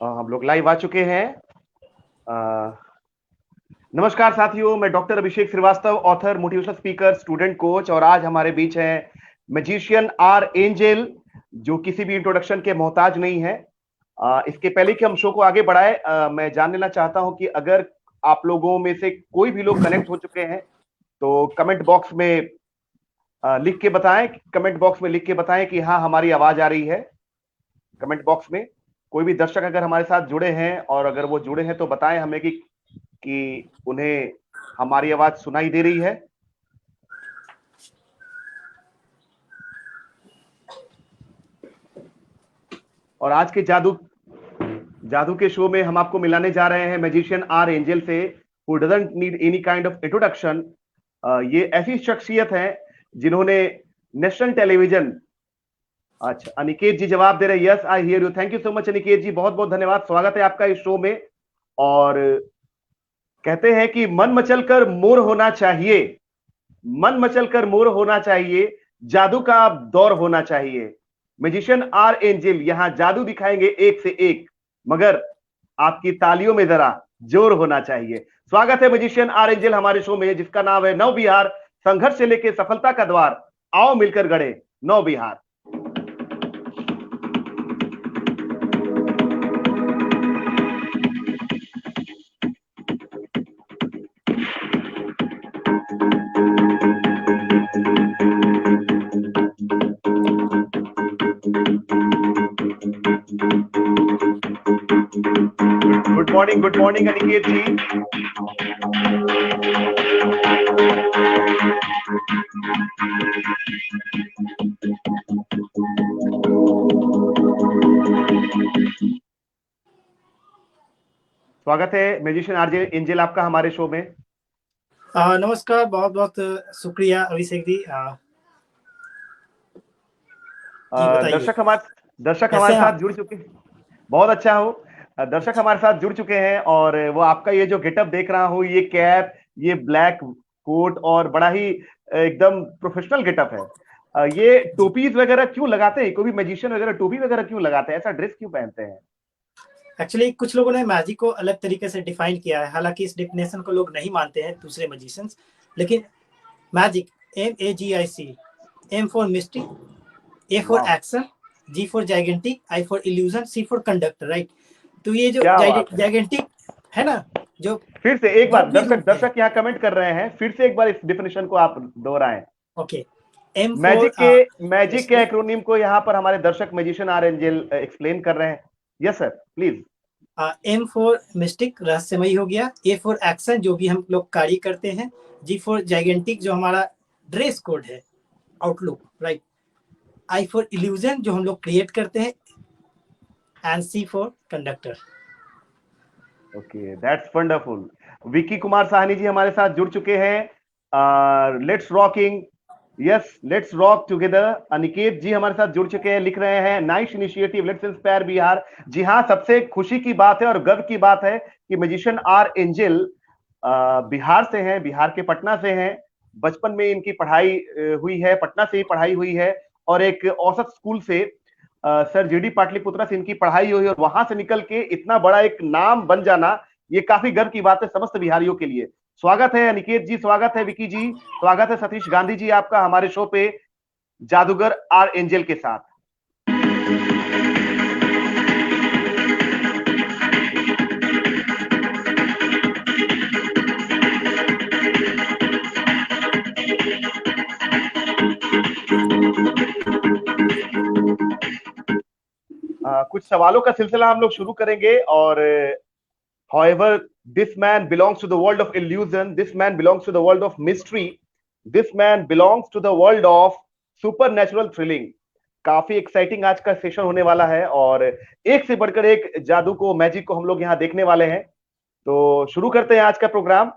हम लोग लाइव आ चुके हैं। अ, नमस्कार साथियों, मैं doctor Abhishek Srivastava, author, motivational speaker, student coach, और आज हमारे बीच हैं मैजिशियन आर एंजल, जो किसी भी इंट्रोडक्शन के मोहताज नहीं है। इसके पहले कि हम शो को आगे बढ़ाए, मैं जान लेना चाहता हूं कि अगर आप लोगों में से कोई भी लोग कनेक्ट हो चुके हैं तो कमेंट बॉक्स में लिख के बताएं। कमेंट बॉक्स में लिख के बताएं कि हाँ, हमारी आवाज आ रही है। कमेंट बॉक्स में कोई भी दर्शक अगर हमारे साथ जुड़े हैं और अगर वो जुड़े हैं तो बताएं हमें कि उन्हें हमारी आवाज सुनाई दे रही है। और आज के जादू के शो में हम आपको मिलाने जा रहे हैं मैजिशियन आर एंजल से, who doesn't need any kind of introduction. ये ऐसी शख्सियत है जिन्होंने नेशनल टेलीविजन। अच्छा, अनिकेत जी जवाब दे रहे हैं, yes I hear you. Thank you so much Aniket ji, बहुत बहुत धन्यवाद, स्वागत है आपका इस शो में। और कहते हैं कि मन मचल कर मोर होना चाहिए, मन मचल कर मोर होना चाहिए, जादू का दौर होना चाहिए। मैजिशियन आर एंजल यहां जादू दिखाएंगे एक से एक, मगर आपकी तालियों में जरा जोर होना चाहिए। स्वागत है मैजिशियन आर एंजल हमारे शो में, जिसका नाम है नव बिहार, संघर्ष से लेकर सफलता का द्वार, आओ मिलकर गढ़े नव बिहार। Good morning Aniket ji. स्वागत है मैजिशियन आरजे एंजल आपका हमारे शो में। नमस्कार, बहुत बहुत शुक्रिया अभिषेक जी। दर्शक हमारे साथ जुड़ चुके हैं। बहुत अच्छा हो, दर्शक हमारे साथ जुड़ चुके हैं और वो आपका ये जो गेटअप देख रहा हूँ, ये कैप, ये ब्लैक कोट और बड़ा ही एकदम प्रोफेशनल गेटअप है। ये टोपीज वगैरह क्यों लगाते हैं? कोई भी मैजिशियन वगैरह टोपी वगैरह क्यों लगाते हैं? ऐसा ड्रेस क्यों पहनते हैं? एक्चुअली कुछ लोगों ने मैजिक को अलग तरीके से डिफाइन किया है, हालांकि इस डेफिनेशन को लोग नहीं मानते हैं दूसरे मैजिशियंस, लेकिन magic, MAGIC, M for mystery, A for action, G for gigantic, I for illusion, C for conductor, right. तो ये जो जाइगेंटिक है ना, जो फिर से एक बार दर्शक यहाँ कमेंट कर रहे हैं, फिर से एक बार इस डेफिनेशन को आप दोहराएं। ओके, मैजिक के एक्रोनिम को यहाँ पर हमारे दर्शक मैजिशियन आर एंजल एक्सप्लेन कर रहे हैं। Yes sir, please. M for mistake, रहस्यमयी हो गया, A फॉर एक्शन, जो भी हम लोग कार्य करते हैं, G फॉर जाइगेंटिक, जो हमारा ड्रेस कोड है, outlook, right, I for illusion, जो हम लोग क्रिएट करते हैं, and C for conductor. Okay, that's wonderful. Vicky Kumar Sahni ji हमारे साथ जुड़ चुके हैं। Let's rocking, yes let's rock together. Aniket ji हमारे साथ जुड़ चुके हैं, लिख रहे हैं nice initiative, let's inspire Bihar. जी हाँ, सबसे खुशी की बात है और गर्व की बात है कि मैजिशियन आर एंजल बिहार से हैं, बिहार के पटना से हैं। बचपन में इनकी पढ़ाई हुई है, पटना से ही पढ़ाई हुई है और एक औसत स्कूल से सर जीडी पाटलिपुत्रा से इनकी पढ़ाई हुई और वहां से निकल के इतना बड़ा एक नाम बन जाना, ये काफी गर्व की बात है समस्त बिहारियों के लिए। स्वागत है अनिकेत जी, स्वागत है विकी जी, स्वागत है सतीश गांधी जी आपका हमारे शो पे जादूगर आर एंजल के साथ। कुछ सवालों का सिलसिला हम लोग शुरू करेंगे और however this man belongs to the world of illusion, this man belongs to the world of mystery, this man belongs to the world of supernatural thrilling। काफी एक्साइटिंग आज का सेशन होने वाला है और एक से बढ़कर एक जादू को, मैजिक को हम लोग यहाँ देखने वाले हैं। तो शुरू करते हैं आज का प्रोग्राम।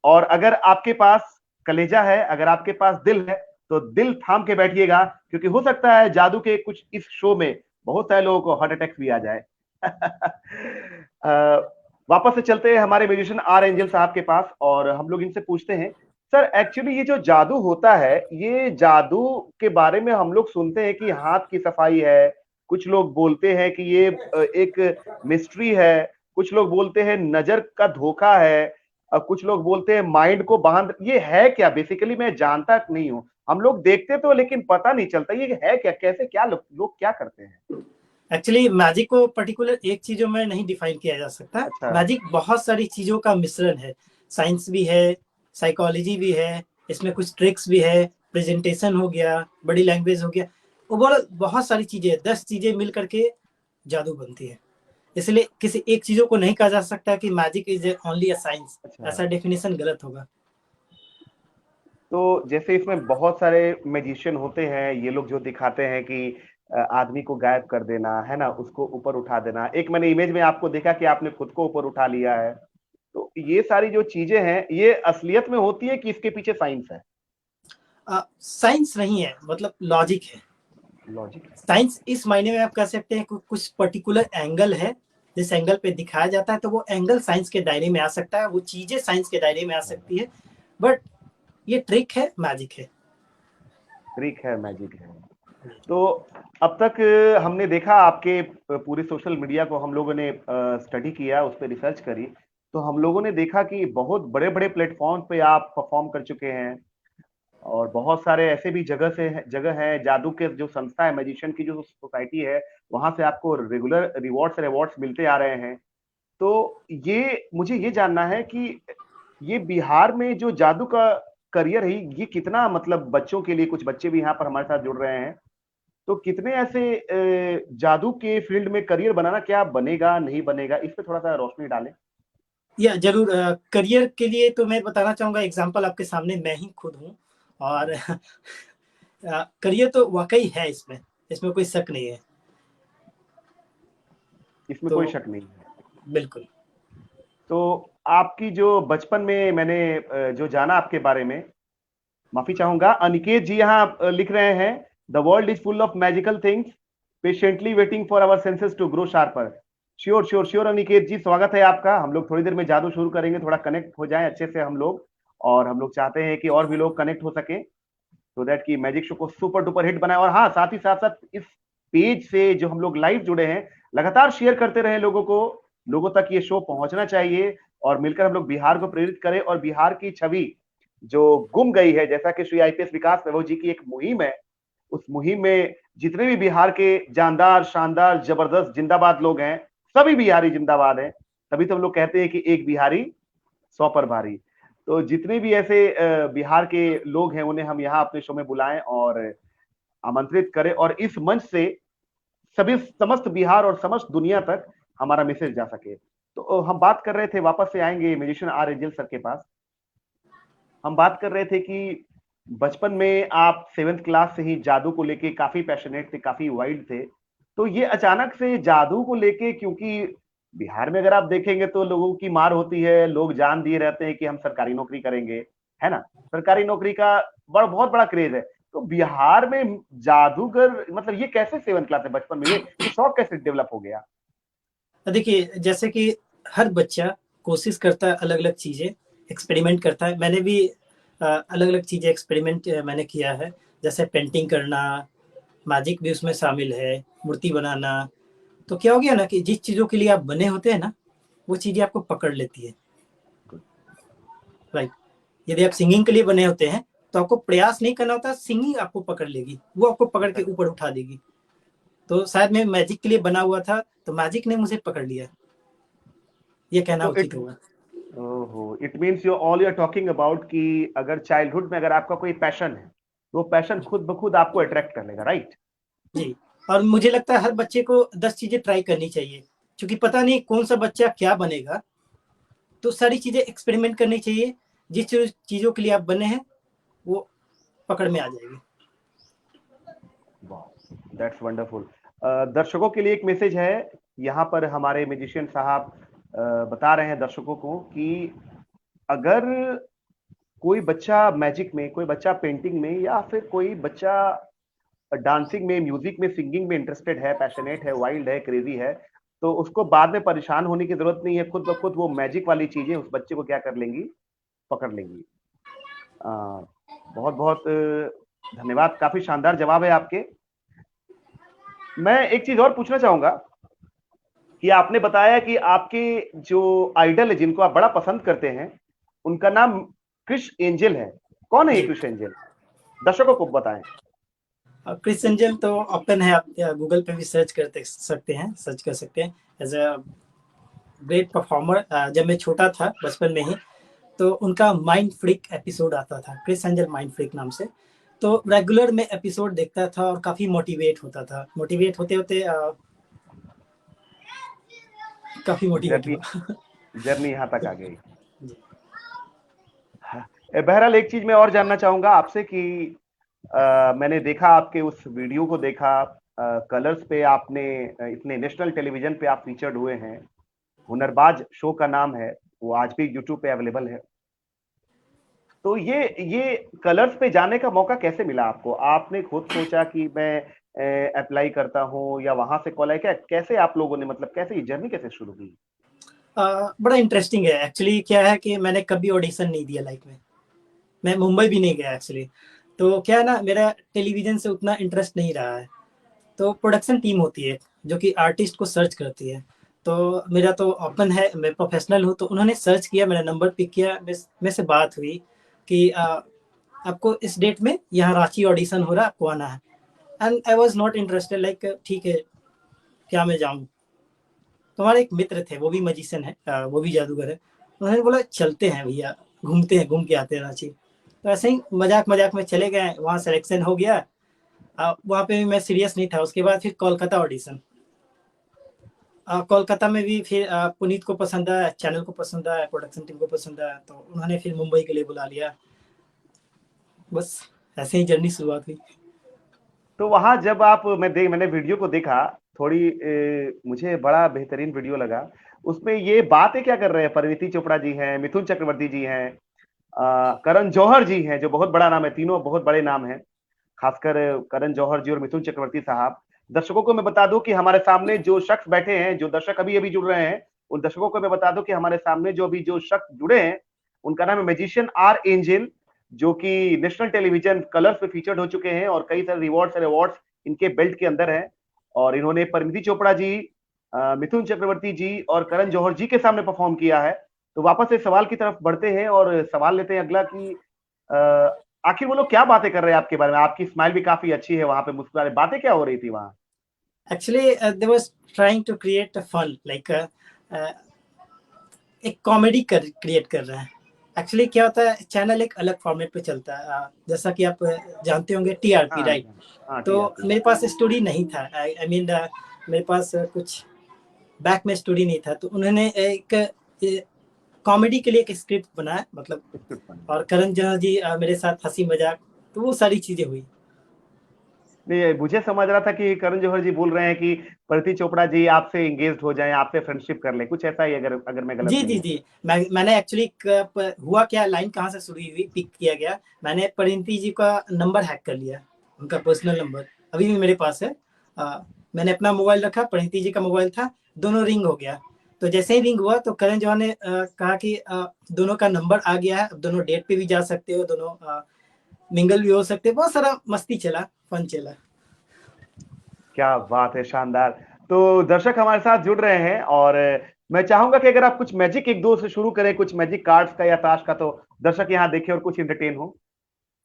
और अगर आपके पास कलेजा है, अगर आपके पास दिल है, तो दिल थाम के बैठिएगा, क्योंकि हो सकता है जादू के कुछ इस शो में बहुत सारे लोगों को हार्ट अटैक भी आ जाए। वापस से चलते हैं हमारे म्यूजिशियन आर एंजल साहब के पास और हम लोग इनसे पूछते हैं, सर एक्चुअली ये जो जादू होता है, ये जादू के बारे में हम लोग सुनते हैं कि हाथ की सफाई है, कुछ लोग बोलते हैं कि ये एक मिस्ट्री है, कुछ लोग बोलते हैं नजर का धोखा है, कुछ लोग बोलते हैं माइंड को बांध, ये है क्या बेसिकली? मैं जानता नहीं हूँ। हम लोग देखते तो लेकिन पता नहीं चलता ये है क्या, कैसे, क्या लोग क्या करते हैं? एक्चुअली मैजिक को पर्टिकुलर एक चीजों में नहीं डिफाइन किया जा सकता। अच्छा। मैजिक बहुत सारी चीजों का मिश्रण है। साइंस भी है, साइकोलॉजी भी है, इसमें कुछ ट्रिक्स भी है, प्रेजेंटेशन हो गया, बॉडी लैंग्वेज हो गया, ओवरऑल बहुत सारी चीजें, 10 चीजें मिल करके जादू बनती है। इसलिए किसी एक चीजों को नहीं कहा जा सकता कि magic is only a science, अच्छा, ऐसा डेफिनेशन गलत होगा। तो जैसे इसमें बहुत सारे मैजिशियन होते हैं, ये लोग जो दिखाते हैं कि आदमी को गायब कर देना, है ना, उसको ऊपर उठा देना। एक मैंने इमेज में आपको देखा कि आपने खुद को ऊपर उठा लिया है। तो ये सारी जो चीजें हैं, ये असलियत में होती है कि इसके पीछे साइंस है? साइंस नहीं है, मतलब लॉजिक है। लॉजिक है। साइंस इस मायने में आप कह सकते हैं कुछ पर्टिकुलर एंगल है, जिस एंगल पे दिखाया जाता है तो वो एंगल साइंस के दायरे में आ सकता है, वो चीजें साइंस के दायरे में आ सकती है। बट ये ट्रिक है, मैजिक है। ट्रिक है, मैजिक है। तो अब तक हमने देखा आपके पूरे सोशल मीडिया को हम लोगों ने स्टडी किया, उस पर रिसर्च करी। तो हम लोगों ने देखा कि बहुत बड़े बड़े प्लेटफॉर्म पे आप परफॉर्म कर चुके हैं, और बहुत सारे ऐसे भी जगह है, जादू के जो संस्था है, मैजिशियन की जो सोसाइटी है, वहां से आपको रेगुलर रिवॉर्ड्स मिलते आ रहे हैं। तो ये मुझे ये जानना है कि ये बिहार में जो जादू का करियर है, ये कितना मतलब बच्चों के लिए, कुछ बच्चे भी यहाँ पर हमारे साथ जुड़ रहे हैं, तो कितने ऐसे जादू के फील्ड में करियर बनाना, क्या बनेगा नहीं बनेगा, इस पे थोड़ा सा रोशनी डालें। या जरूर, करियर के लिए तो मैं बताना चाहूंगा, एग्जांपल आपके सामने मैं ही खुद हूँ। और करियर तो वाकई है इसमें, इसमें कोई शक नहीं है। इसमें तो कोई शक नहीं है। बिल्कुल। तो आपकी जो बचपन में मैंने जो जाना आपके बारे में, माफी चाहूंगा, अनिकेत जी यहाँ लिख रहे हैं, the world is full of magical things, patiently waiting for our senses to grow sharper. Sure sure sure Aniket ji, स्वागत है आपका। हम लोग थोड़ी देर में जादू शुरू करेंगे, थोड़ा कनेक्ट हो जाए अच्छे से हम लोग, और हम लोग चाहते हैं कि और भी लोग कनेक्ट हो सके, सो दैट कि मैजिक शो को सुपर डुपर हिट बनाए। और हाँ, साथ ही साथ साथ इस पेज से जो हम लोग लाइव जुड़े हैं, लगातार शेयर करते रहे लोगों को, लोगों तक ये शो पहुंचना चाहिए, और मिलकर हम लोग बिहार को प्रेरित करें, और बिहार की छवि जो गुम गई है, जैसा कि श्री आईपीएस विकास वैभव जी की एक मुहिम है, उस मुहिम में जितने भी बिहार के जानदार, शानदार, जबरदस्त, जिंदाबाद लोग हैं, सभी बिहारी जिंदाबाद हैं। तभी तो हम लोग कहते हैं कि एक बिहारी 100 पर भारी। तो जितने भी ऐसे बिहार के लोग हैं, उन्हें हम यहाँ अपने शो में बुलाएं और आमंत्रित करें, और इस मंच से सभी, समस्त बिहार और समस्त दुनिया तक हमारा मैसेज जा सके। तो हम बात कर रहे थे, वापस से आएंगे म्यूजिशियन आर एंजल सर के पास। हम बात कर रहे थे कि बचपन में आप 7th क्लास से ही जादू को लेके काफी पैशनेट थे, काफी वाइल्ड थे। तो ये अचानक से जादू को लेके, क्योंकि बिहार में अगर आप देखेंगे तो लोगों की मार होती है, लोग जान दिए रहते हैं कि हम सरकारी नौकरी करेंगे, है ना, सरकारी नौकरी का बहुत बड़ा क्रेज है। तो बिहार में जादूगर, मतलब ये कैसे 7th क्लास है, बचपन में ये शौक कैसे डेवलप हो गया? देखिए, जैसे कि हर बच्चा कोशिश करता है, अलग अलग चीजें एक्सपेरिमेंट करता है। मैंने भी अलग अलग चीजें एक्सपेरिमेंट मैंने किया है, जैसे पेंटिंग करना, मैजिक भी उसमें शामिल है, मूर्ति बनाना। तो क्या हो गया ना कि जिस चीजों के लिए आप बने होते हैं ना, वो चीजें आपको पकड़ लेती है। राइट। यदि आप सिंगिंग के लिए बने होते हैं तो आपको प्रयास नहीं करना होता, सिंगिंग आपको पकड़ लेगी, वो आपको पकड़ के ऊपर उठा देगी। तो शायद मैं मैजिक के लिए बना हुआ था, तो मैजिक ने मुझे पकड़ लिया, ये कहना तो उचित इट होगा। ओहो, it means you all you are talking about कि अगर चाइल्डहुड में अगर आपका कोई पैशन है, तो वो पैशन खुद ब खुद आपको अट्रैक्ट कर लेगा, राइट? जी। और मुझे लगता है हर बच्चे को 10 चीजें ट्राई करनी चाहिए, क्योंकि पता नहीं कौन सा बच्चा क्या बनेगा। तो सारी चीजें एक्सपेरिमेंट करनी चाहिए, जिस चीजों के लिए आप बने हैं वो पकड़ में आ जाएगी। That's wonderful. दर्शकों के लिए एक मैसेज है, यहाँ पर हमारे म्यूजिशियन साहब बता रहे हैं दर्शकों को कि अगर कोई बच्चा मैजिक में, कोई बच्चा पेंटिंग में, या फिर कोई बच्चा डांसिंग में, म्यूजिक में, सिंगिंग में इंटरेस्टेड है, पैशनेट है, वाइल्ड है, क्रेजी है, तो उसको बाद में परेशान होने की जरूरत नहीं है। खुद ब खुद वो मैजिक वाली चीजें उस बच्चे को क्या कर लेंगी, पकड़ लेंगी। बहुत बहुत धन्यवाद, काफी शानदार जवाब है आपके। मैं एक चीज और पूछना चाहूंगा कि आपने बताया कि आपके जो आइडल है जिनको आप बड़ा पसंद करते हैं उनका नाम क्रिश एंजल है। कौन है ये जी। क्रिश एंजल? दर्शकों को बताएं। क्रिस एंजल तो ओपन है, आप गूगल पे भी सर्च करते सकते हैं, सर्च कर सकते हैं। एज अ ग्रेट परफॉर्मर, जब मैं छोटा था बचपन में ही, तो उनका माइंड फ्रीक एपिसोड आता था, क्रिस एंजल माइंड फ्रीक नाम से। तो रेगुलर में एपिसोड देखता था और काफी मोटिवेट होता था। मोटिवेट होते होते काफी मोटिवेट जर्नी हुआ। जर्नी यहां तक आ गई। हाँ, बहरहाल एक चीज मैं और जानना चाहूंगा आपसे कि मैंने देखा आपके उस वीडियो को देखा, कलर्स पे आपने इतने नेशनल टेलीविजन पे आप फीचर्ड हुए हैं। हुनरबाज शो का नाम है, वो आज भी यूट्यूब पे अवेलेबल है। तो ये कलर्स पे जाने का मौका कैसे मिला आपको? आपने खुद सोचा कि मैं अप्लाई करता हूँ या वहां से कॉल आया? क्या कैसे आप लोगों ने, मतलब कैसे ये जर्नी कैसे शुरू हुई? बड़ा इंटरेस्टिंग है एक्चुअली। क्या है कि मैंने कभी ऑडिशन नहीं दिया लाइफ में, मैं मुंबई भी नहीं गया एक्चुअली। तो क्या है ना, मेरा टेलीविजन से उतना इंटरेस्ट नहीं रहा है। तो प्रोडक्शन टीम होती है जो कि आर्टिस्ट को सर्च करती है। तो मेरा तो ओपन है, मैं प्रोफेशनल हूँ, तो उन्होंने सर्च किया, मेरा नंबर पिक किया, मेरे से बात हुई कि आपको इस डेट में यहाँ रांची ऑडिशन हो रहा है, आपको आना है। And I was not interested, like ठीक है, क्या मैं जाऊँ। तो हमारे एक मित्र थे, वो भी मजिशियन है, वो भी जादूगर है। उन्होंने बोला चलते हैं भैया, घूमते हैं, घूम के आते हैं रांची। तो ऐसे ही मजाक मजाक में चले गए, वहाँ सिलेक्शन हो गया। वहाँ पे भी मैं सीरियस नहीं था। उसके बाद फिर कोलकाता ऑडिशन। कोलकाता में भी फिर पुनीत को पसंद आया, चैनल को पसंद आया, प्रोडक्शन टीम को पसंद आया, तो उन्होंने फिर मुंबई के लिए बुला लिया। बस ऐसे ही जर्नी शुरुआत हुई। तो वहां जब आप, मैंने वीडियो को देखा, थोड़ी मुझे बड़ा बेहतरीन वीडियो लगा। उसमें ये बातें क्या कर रहे हैं? परिणीति चोपड़ा जी हैं, मिथुन चक्रवर्ती जी हैं, करण जौहर जी हैं, जो बहुत बड़ा नाम है, तीनों बहुत बड़े नाम हैं। खासकर करण जौहर जी और मिथुन चक्रवर्ती साहब। दर्शकों को मैं बता दूं कि हमारे सामने जो शख्स बैठे हैं, जो दर्शक अभी अभी जुड़ रहे हैं, उन दर्शकों को मैं बता दूं कि हमारे सामने जो शख्स जुड़े हैं, उनका नाम है मैजिशियन आर एंजल, जो कि नेशनल टेलीविजन कलर्स पे फीचर्ड हो चुके हैं और कई सारे रिवॉर्ड्स और अवार्ड्स इनके बेल्ट के अंदर हैं। और इन्होंने परिणीति चोपड़ा जी, मिथुन चक्रवर्ती जी और करण जौहर जी के सामने परफॉर्म किया है। तो वापस से सवाल की तरफ बढ़ते हैं और सवाल लेते हैं अगला कि आखिर वो लोग क्या बातें कर रहे हैं आपके बारे में? आपकी स्माइल भी काफी अच्छी है, वहां पे मुस्कुरा रहे, बातें क्या हो रही थी वहां? Actually they was trying to create a fun, like एक कॉमेडी क्रिएट कर रहे हैं। एक्चुअली क्या होता है, चैनल एक अलग फॉर्मेट पे चलता है, जैसा कि आप जानते होंगे, टीआरपी, हाँ राइट। जी, हाँ, तो टीआरपी। मेरे पास स्टोरी नहीं था, आई मीन मेरे पास कुछ बैक में स्टोरी नहीं था। तो उन्होंने एक कॉमेडी के लिए एक स्क्रिप्ट बनाया, मतलब। स्क्रिप्ट बनी। और करण जौहर जी मेरे साथ हंसी मजाक, तो वो सारी चीजें हुई। नहीं, मुझे समझ रहा था कि करण जौहर जी बोल रहे हैं कि परिणीति चोपड़ा जी आपसे एंगेज हो जाएं, आपसे फ्रेंडशिप कर ले, कुछ ऐसा ही, अगर अगर मैं गलत जी नहीं जी हूँ। जी। मैंने एक्चुअली हुआ क्या, लाइन कहाँ से शुरू हुई, पिक किया गया। मैंने परिणीति जी का नंबर हैक कर लिया, उनका पर्सनल नंबर अभी भी मेरे पास है। मैंने अपना मोबाइल रखा, परिणीति जी का मोबाइल था, दोनों रिंग हो गया। तो जैसे ही रिंग हुआ तो करण जौहर ने कहा कि दोनों का नंबर आ गया है, अब दोनों डेट पे भी जा सकते हो, दोनों मिंगल भी हो सकते हो। बहुत सारा मस्ती चला, फन चला। क्या बात है, शानदार। तो दर्शक हमारे साथ जुड़ रहे हैं और मैं चाहूंगा कि अगर आप कुछ मैजिक एक दो से शुरू करें, कुछ मैजिक कार्ड्स का या ताश का, तो दर्शक यहाँ देखें और कुछ एंटरटेन हो।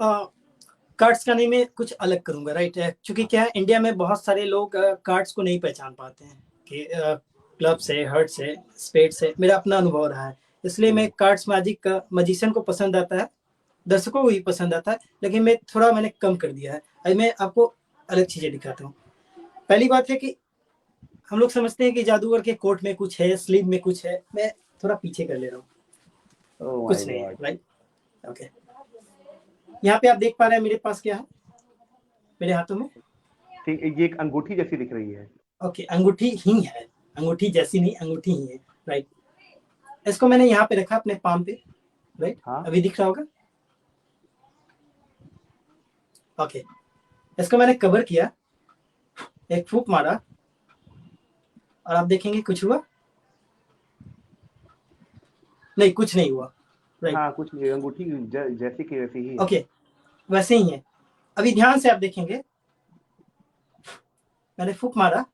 कार्ड्स का नहीं, मैं कुछ अलग करूंगा, राइट। क्योंकि क्या है, इंडिया में बहुत सारे लोग कार्ड्स को नहीं पहचान पाते हैं कि क्लब से, हर्ट से, स्पेड से। मेरा अपना अनुभव रहा है, इसलिए मैं कार्ड्स मैजिक मजिशियन को पसंद आता है, दर्शकों को भी पसंद आता है, लेकिन मैंने कम कर दिया है। अभी मैं आपको अलग चीजें दिखाता हूँ। पहली बात है कि हम लोग समझते हैं कि जादूगर के कोट में कुछ है, स्लीव में कुछ है। मैं थोड़ा पीछे कर ले रहा हूँ, ओह माय कुछ नहीं है, गॉड। राइट। ओके, यहाँ पे आप देख पा रहे हैं मेरे पास क्या है, मेरे हाथों में। ठीक है, ये एक अंगूठी जैसी दिख रही है। ओके, अंगूठी ही है, अंगूठी जैसी नहीं, अंगूठी ही है, राइट। इसको मैंने यहाँ पे रखा, अपने पाम पे, राइट। हाँ। अभी दिख रहा होगा। ओके, इसको मैंने कवर किया, एक फूक मारा, और आप देखेंगे कुछ हुआ नहीं, कुछ नहीं हुआ, राइट। हाँ, कुछ नहीं, अंगूठी जैसी की वैसी ही है। ओके, वैसे ही है। अभी ध्यान से आप देखेंगे, मैंने फूक मारा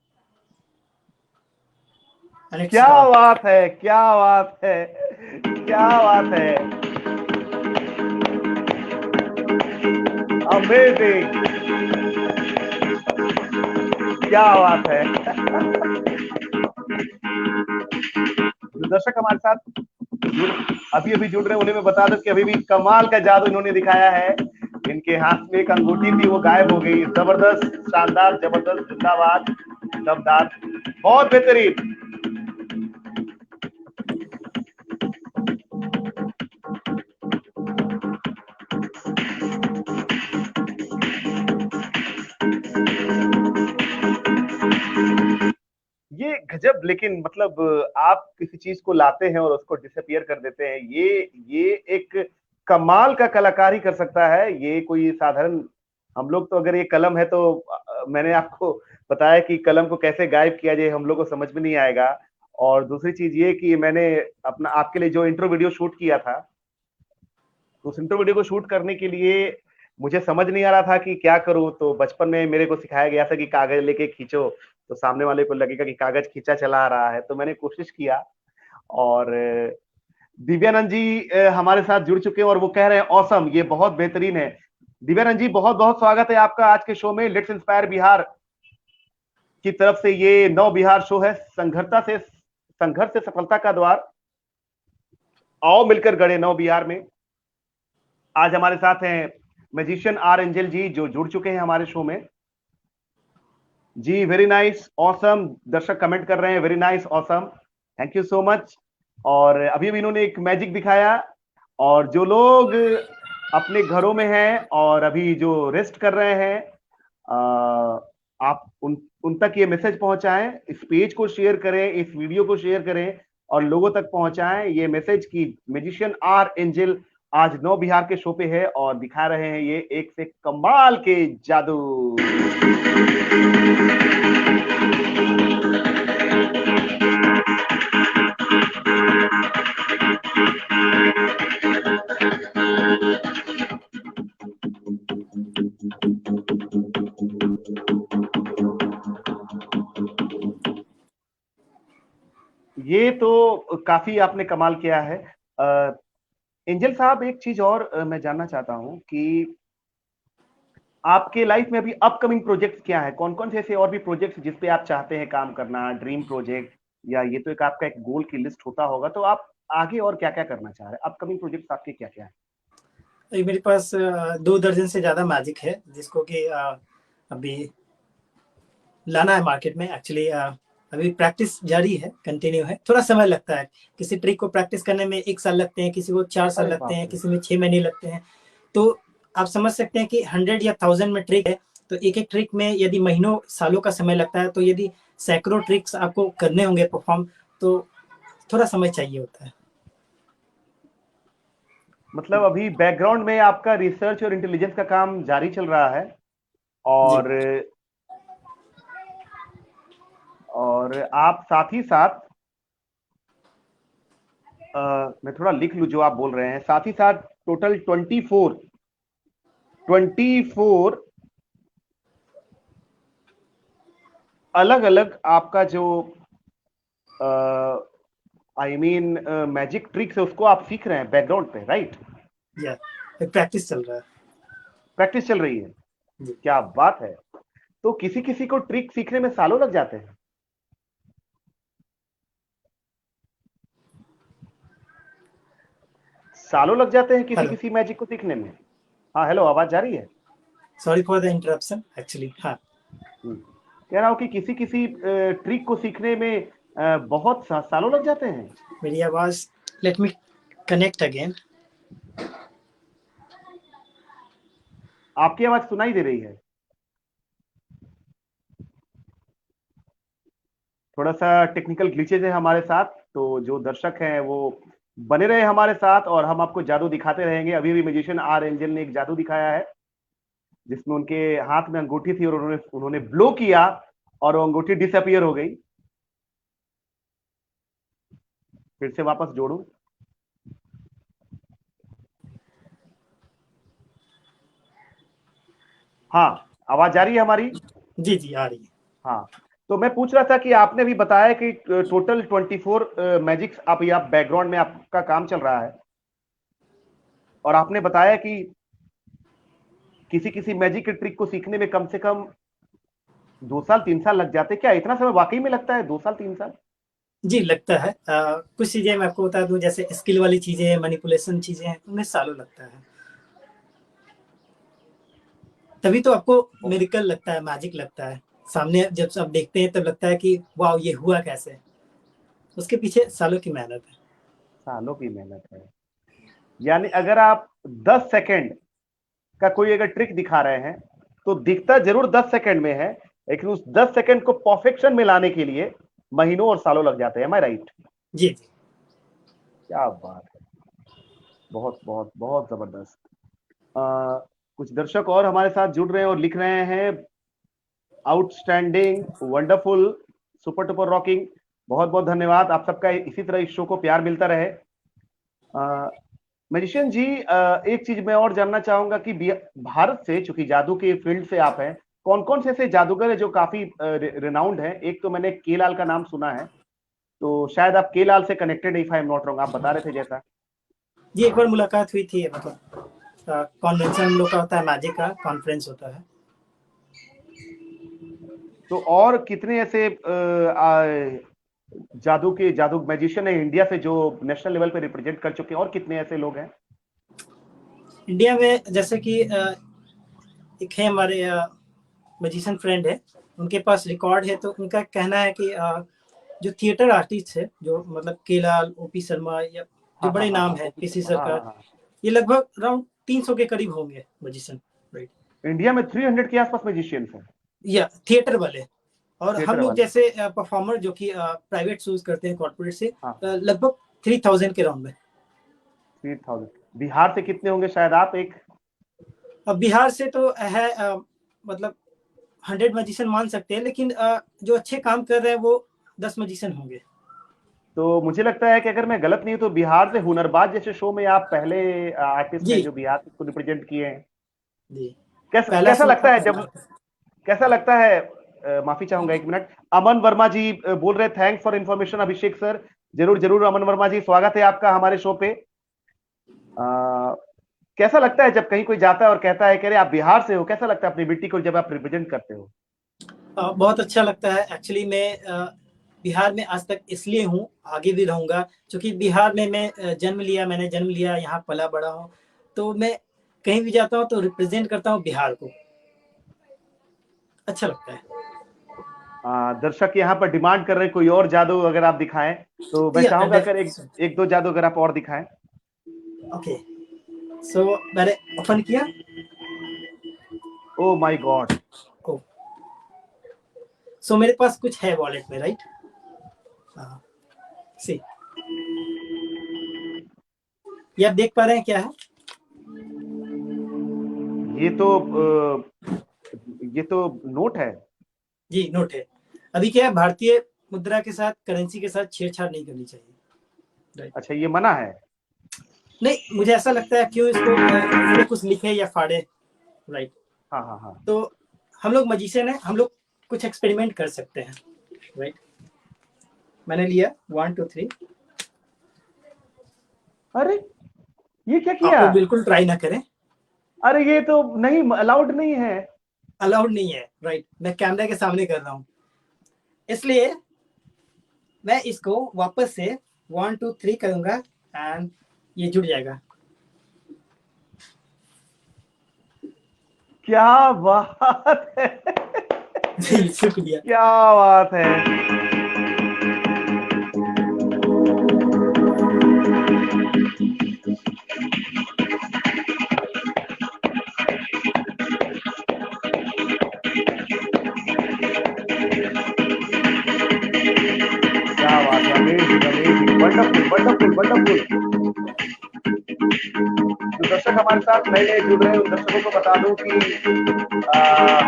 and it's क्या gone. बात है, क्या बात है, क्या बात है, अमेजिंग, क्या बात है। जो दर्शक हमारे साथ अभी अभी जुड़ रहे हैं उन्हें मैं बता दूं कि अभी भी कमाल का जादू इन्होंने दिखाया है। इनके हाथ में एक अंगूठी थी, वो गायब हो गई। जबरदस्त, शानदार, जबरदस्त, जिंदाबाद, दमदार, बहुत बेहतरीन। ये गजब, लेकिन मतलब आप किसी चीज को लाते हैं और उसको डिसअपियर कर देते हैं, ये एक कमाल का कलाकार ही कर सकता है। ये कोई साधारण, हम लोग तो अगर ये कलम है तो मैंने आपको बताया कि कलम को कैसे गायब किया जाए, हम लोग को समझ में नहीं आएगा। और दूसरी चीज ये कि मैंने अपना आपके लिए जो इंट्रो वीडियो शूट किया था, उस इंट्रो वीडियो को शूट करने के लिए मुझे समझ नहीं आ रहा था कि क्या करूं। तो बचपन में मेरे को सिखाया गया था कि कागज लेके खींचो, तो सामने वाले को लगेगा कि कागज खींचा चला आ रहा है। तो मैंने कोशिश किया, और दिव्यानंद जी हमारे साथ जुड़ चुके हैं और वो कह रहे हैं ऑसम, ये बहुत बेहतरीन है। दिव्यानंद जी, बहुत बहुत स्वागत है आपका आज के शो में। लेट्स इंस्पायर बिहार की तरफ से ये नव बिहार शो है, संघर्ष से सफलता का द्वार। आओ मिलकर गढ़े नव बिहार में। आज हमारे साथ हैं मैजिशियन आर एंजल जी, जो जुड़ चुके हैं हमारे शो में। जी, वेरी नाइस, ऑसम, दर्शक कमेंट कर रहे हैं, very nice, awesome, thank you so much. और अभी अभी इन्होंने एक मैजिक दिखाया, और जो लोग अपने घरों में हैं और अभी जो रेस्ट कर रहे हैं, आप उन तक ये मैसेज पहुंचाएं, इस पेज को शेयर करें, इस वीडियो को शेयर करें और लोगों तक पहुंचाएं ये मैसेज कि मैजिशियन आर एंजल आज नौ बिहार के शो पे है और दिखा रहे हैं ये एक से कमाल के जादू। ये तो काफी आपने कमाल किया है। एंजल साहब, एक चीज और मैं जानना चाहता हूं कि आपके लाइफ में अभी अपकमिंग प्रोजेक्ट्स क्या है? कौन कौन से ऐसे और भी प्रोजेक्ट्स जिस पे आप चाहते हैं काम करना, ड्रीम प्रोजेक्ट, या ये तो एक आपका एक गोल की लिस्ट होता होगा, तो आप आगे और क्या क्या करना चाह रहे हैं? अपकमिंग प्रोजेक्ट्स आपके क्या क्या है? अभी मेरे पास 2 दर्जन से ज़्यादा मैजिक है जिसको कि अभी लाना है मार्केट में। एक्चुअली अभी प्रैक्टिस जारी है, कंटिन्यू है। थोड़ा समय लगता है, किसी ट्रिक को प्रैक्टिस करने में 1 साल लगते हैं, किसी को 4 साल अरे लगते बाप हैं, रे। किसी में 6 महीने लगते हैं। तो आप समझ सकते हैं कि 100 या 1000 में ट्रिक है, तो एक एक ट्रिक में यदि महीनों सालों का समय लगता है, तो यदि सैकड़ों ट्रिक्स आपको करने होंगे परफॉर्म, तो थोड़ा समय चाहिए होता है। मतलब अभी बैकग्राउंड में आपका रिसर्च और इंटेलिजेंस का काम जारी चल रहा है, जी और आप साथ ही साथ, मैं थोड़ा लिख लूं जो आप बोल रहे हैं, साथ ही साथ टोटल 24 अलग अलग आपका जो आई मीन मैजिक ट्रिक्स है उसको आप सीख रहे हैं बैकग्राउंड पे, राइट? या प्रैक्टिस चल रहा है। प्रैक्टिस चल रही है, जी क्या बात है। तो किसी किसी को ट्रिक सीखने में सालों लग जाते हैं। सालों लग जाते हैं किसी हेलो, किसी मैजिक को सीखने में। हाँ, हेलो, आवाज जा रही है? Sorry for the interruption actually. हाँ, कह रहा हूं कि किसी किसी ट्रिक को सीखने में बहुत सालों लग जाते हैं। मेरी आवाज, लेट मी कनेक्ट अगेन। आपकी आवाज सुनाई दे रही है। थोड़ा सा टेक्निकल ग्लिचेज है हमारे साथ, तो जो दर्शक हैं वो बने रहे हमारे साथ और हम आपको जादू दिखाते रहेंगे। अभी भी मैजिशियन आर एंजल ने एक जादू दिखाया है जिसमें उनके हाथ में अंगूठी थी और उन्होंने उन्होंने ब्लो किया और वो अंगूठी डिसअपियर हो गई। फिर से वापस जोड़ू। हाँ, आवाज जा रही है हमारी? जी जी, आ रही है। हाँ, तो मैं पूछ रहा था कि आपने भी बताया कि टोटल 24 मैजिक्स आप या बैकग्राउंड में आपका काम चल रहा है, और आपने बताया कि किसी किसी मैजिक के ट्रिक को सीखने में कम से कम 2 साल 3 साल लग जाते। क्या इतना समय वाकई में लगता है, 2 साल 3 साल? जी लगता है। कुछ चीजें मैं आपको बता दूं, जैसे स्किल वाली चीजें, मैनिपुलेशन चीजें हैं, उनमें सालों लगता है। तभी तो आपको मेरिकल लगता है, मैजिक लगता है। सामने जब आप देखते हैं तब लगता है कि वाह ये हुआ कैसे। उसके पीछे सालों की मेहनत है। सालों की मेहनत है। यानी अगर आप 10 सेकंड का कोई अगर ट्रिक दिखा रहे हैं तो दिखता जरूर 10 सेकंड में है, लेकिन उस 10 सेकंड को परफेक्शन में लाने के लिए महीनों और सालों लग जाते हैं। एम आई राइट? जी जी। क्या बात है, बहुत बहुत बहुत जबरदस्त। कुछ दर्शक और हमारे साथ जुड़ रहे हैं और लिख रहे हैं, outstanding, wonderful, super duper rocking. बहुत बहुत धन्यवाद आप सबका, इसी तरह इस शो को प्यार मिलता रहे। मैजिशियन जी, एक चीज मैं और जानना चाहूंगा कि भारत से, चूंकि जादू के फील्ड से आप हैं, कौन कौन से ऐसे जादूगर हैं जो काफी रिनाउंड हैं? एक तो मैंने के लाल का नाम सुना है, तो शायद आप के लाल से connected, if I am not wrong, आप बता रहे थे जैसा। जी एक बार मुलाकात हुई थी, मतलब कॉन्वेंशन हम लोग का होता है, मैजिक का कॉन्फ्रेंस होता है। तो और कितने ऐसे जादू मैजिशियन है इंडिया से जो नेशनल लेवल पे रिप्रेजेंट कर चुके हैं, और कितने ऐसे लोग हैं? इंडिया में जैसे कि एक है हमारे मैजिशियन फ्रेंड है, उनके पास रिकॉर्ड है। तो उनका कहना है कि जो थिएटर आर्टिस्ट है, जो मतलब केलाल, ओपी शर्मा, या जो हाँ हाँ बड़े हाँ नाम हाँ, है, ओपी पीसी शर्मा, हाँ हाँ सरकार, हाँ। ये लगभग अराउंड 300 के करीब होंगे मैजिशियन। राइट। इंडिया में 300 के आसपास मैजिशियंस हैं, या थिएटर वाले। और हम थिएटर लोग वाले। जैसे परफॉर्मर जो कि प्राइवेट शोज करते हैं कॉर्पोरेट से, हाँ, लगभग 3000 के राउंड में। 3000। बिहार से कितने होंगे शायद आप एक? अब बिहार से तो है मतलब 100 मैजिशियन मान सकते हैं, लेकिन जो अच्छे काम कर रहे हैं वो 10 मैजिशियन होंगे। तो मुझे लगता है कि अगर मैं गलत नहीं हूं तो बिहार से हुनरबाज जैसे शो में आप पहले आर्टिस्ट हैं जी जो बिहार को रिप्रेजेंट किए हैं। जी। कैसा पहला कैसा शो था, लगता है पहला। जब, कैसा लगता है? माफी चाहूंगा, एक मिनट। अमन वर्मा जी बोल रहे, thanks for information Abhishek sir. जरूर जरूर अमन वर्मा जी, स्वागत है आपका हमारे शो पे। कैसा लगता है जब कहीं कोई जाता है और कहता है कि अरे आप बिहार से हो? कैसा लगता है अपनी बेटी को जब आप रिप्रेजेंट करते हो? बहुत अच्छा लगता है। एक्चुअली मैं बिहार में आज तक इसलिए हूँ, आगे भी रहूंगा, क्योंकि बिहार में मैं जन्म लिया, मैंने जन्म लिया, यहाँ पला बड़ा हूँ। तो मैं कहीं भी जाता हूँ तो रिप्रेजेंट करता हूँ बिहार को। अच्छा लगता है। दर्शक यहाँ पर डिमांड कर रहे हैं कोई और जादू अगर आप दिखाएं, तो मैं या चाहूंगा अगर एक एक दो जादू अगर आप और दिखाएं। ओके। सो मैंने ओपन किया। Oh my God. ओ, सो मेरे पास कुछ है वॉलेट में, राइट? सी, ये आप देख पा रहे हैं क्या है? ये तो ये तो नोट है। जी नोट है। अभी क्या है, भारतीय मुद्रा के साथ, करेंसी के साथ छेड़छाड़ नहीं करनी चाहिए। राइट। अच्छा, ये मना है? नहीं, मुझे ऐसा लगता है क्यों इसको इन्होंने कुछ लिखे या फाड़े। राइट। हाँ हाँ हाँ। तो हम लोग मजिशियन है, हम लोग कुछ एक्सपेरिमेंट कर सकते हैं। राइट। मैंने लिया 1 2 3। अरे ये क्या आप किया? लोग बिल्कुल ट्राई ना करें, अरे ये तो नहीं, अलाउड नहीं है। अलाउड नहीं है। राइट। मैं कैमरा के सामने कर रहा हूँ, इसलिए मैं इसको वापस से 1 2 3 करूंगा एंड ये जुड़ जाएगा। क्या बात है! जी शुक्रिया। क्या बात है! क्या बात है! Amazing amazing, wonderful wonderful wonderful. जो दर्शक हमारे साथ नए नए जुड़ रहे हैं उन दर्शकों को बता दूं कि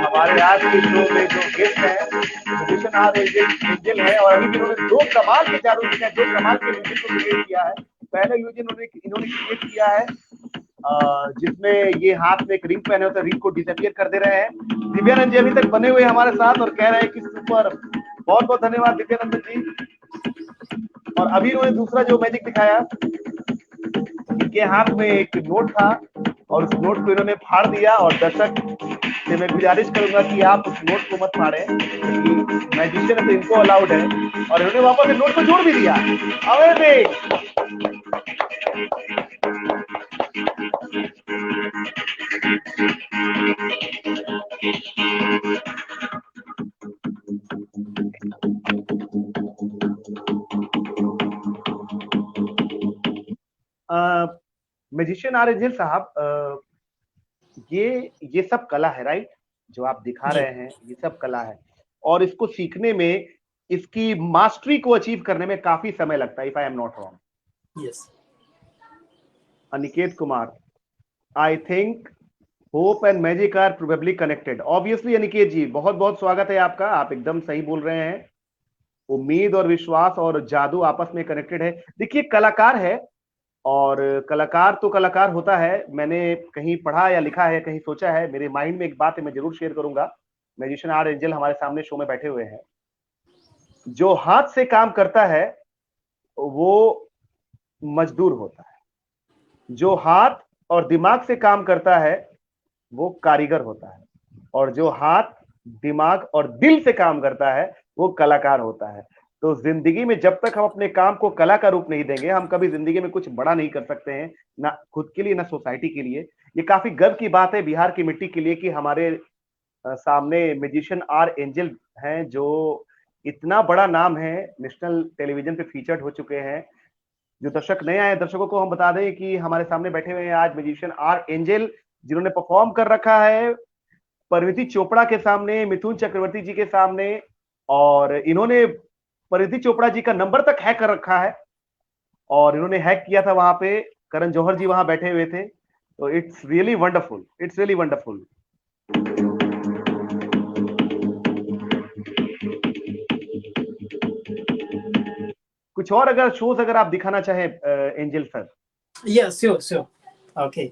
हमारे आज के शो में जो गेस्ट हैं म्यूजिशियन आर एंजल है, और अभी भी इन्होंने दो कमाल के जादू दिखाए, दो कमाल के म्यूजिक को क्रिएट किया है। पहले म्यूजिक इन्होंने क्रिएट किया है जिसमें ये हाथ में एक रिंग पहने होते हैं, रिंग को डिसअपियर कर दे रहे हैं। दिव्यानंद जी अभी तक बने हुए हमारे साथ और कह रहे हैं कि सुपर, बहुत बहुत धन्यवाद दिव्यानंद जी। और अभी उन्होंने दूसरा जो मैजिक दिखाया, इनके हाथ में एक नोट था और उस नोट को इन्होंने फाड़ दिया, और दर्शक से मैं गुजारिश करूंगा कि आप उस नोट को मत फाड़ें, क्योंकि मैजिशियन तो इनको अलाउड है, और इन्होंने वापस इस नोट को जोड़ भी दिया। अमेजिंग। मैजिशियन आर एंजल साहब, ये सब कला है, राइट? जो आप दिखा रहे हैं ये सब कला है, और इसको सीखने में, इसकी मास्टरी को अचीव करने में काफी समय लगता है, if I am not wrong. Yes. Aniket Kumar, I think hope and magic are probably connected. Obviously Aniket ji, बहुत बहुत स्वागत है आपका, आप एकदम सही बोल रहे हैं। उम्मीद और विश्वास और जादू आपस में कनेक्टेड है। देखिए, कलाकार है, और कलाकार तो कलाकार होता है। मैंने कहीं पढ़ा या लिखा है, कहीं सोचा है, मेरे माइंड में एक बात है, मैं जरूर शेयर करूंगा। मैजिशियन आर एंजल हमारे सामने शो में बैठे हुए हैं। जो हाथ से काम करता है वो मजदूर होता है, जो हाथ और दिमाग से काम करता है वो कारीगर होता है, और जो हाथ, दिमाग और दिल से काम करता है वो कलाकार होता है। तो जिंदगी में जब तक हम अपने काम को कला का रूप नहीं देंगे, हम कभी जिंदगी में कुछ बड़ा नहीं कर सकते हैं, ना खुद के लिए ना सोसाइटी के लिए। ये काफी गर्व की बात है बिहार की मिट्टी के लिए कि हमारे सामने मैजिशियन आर एंजल हैं, जो इतना बड़ा नाम है, नेशनल टेलीविजन पे फीचर्ड हो चुके हैं। जो दर्शक नए आए दर्शकों को हम बता दें कि हमारे सामने बैठे हुए हैं आज मैजिशियन आर एंजल, जिन्होंने परफॉर्म कर रखा है परिणीति चोपड़ा के सामने, मिथुन चक्रवर्ती जी के सामने, और इन्होंने परिणीति चोपड़ा जी का नंबर तक हैक कर रखा है, और इन्होंने हैक किया था वहां पे, करण जौहर जी वहां बैठे हुए थे। तो it's really wonderful, it's really wonderful. कुछ और अगर शोज अगर आप दिखाना चाहे Angel sir. Yes, sure sure. Okay,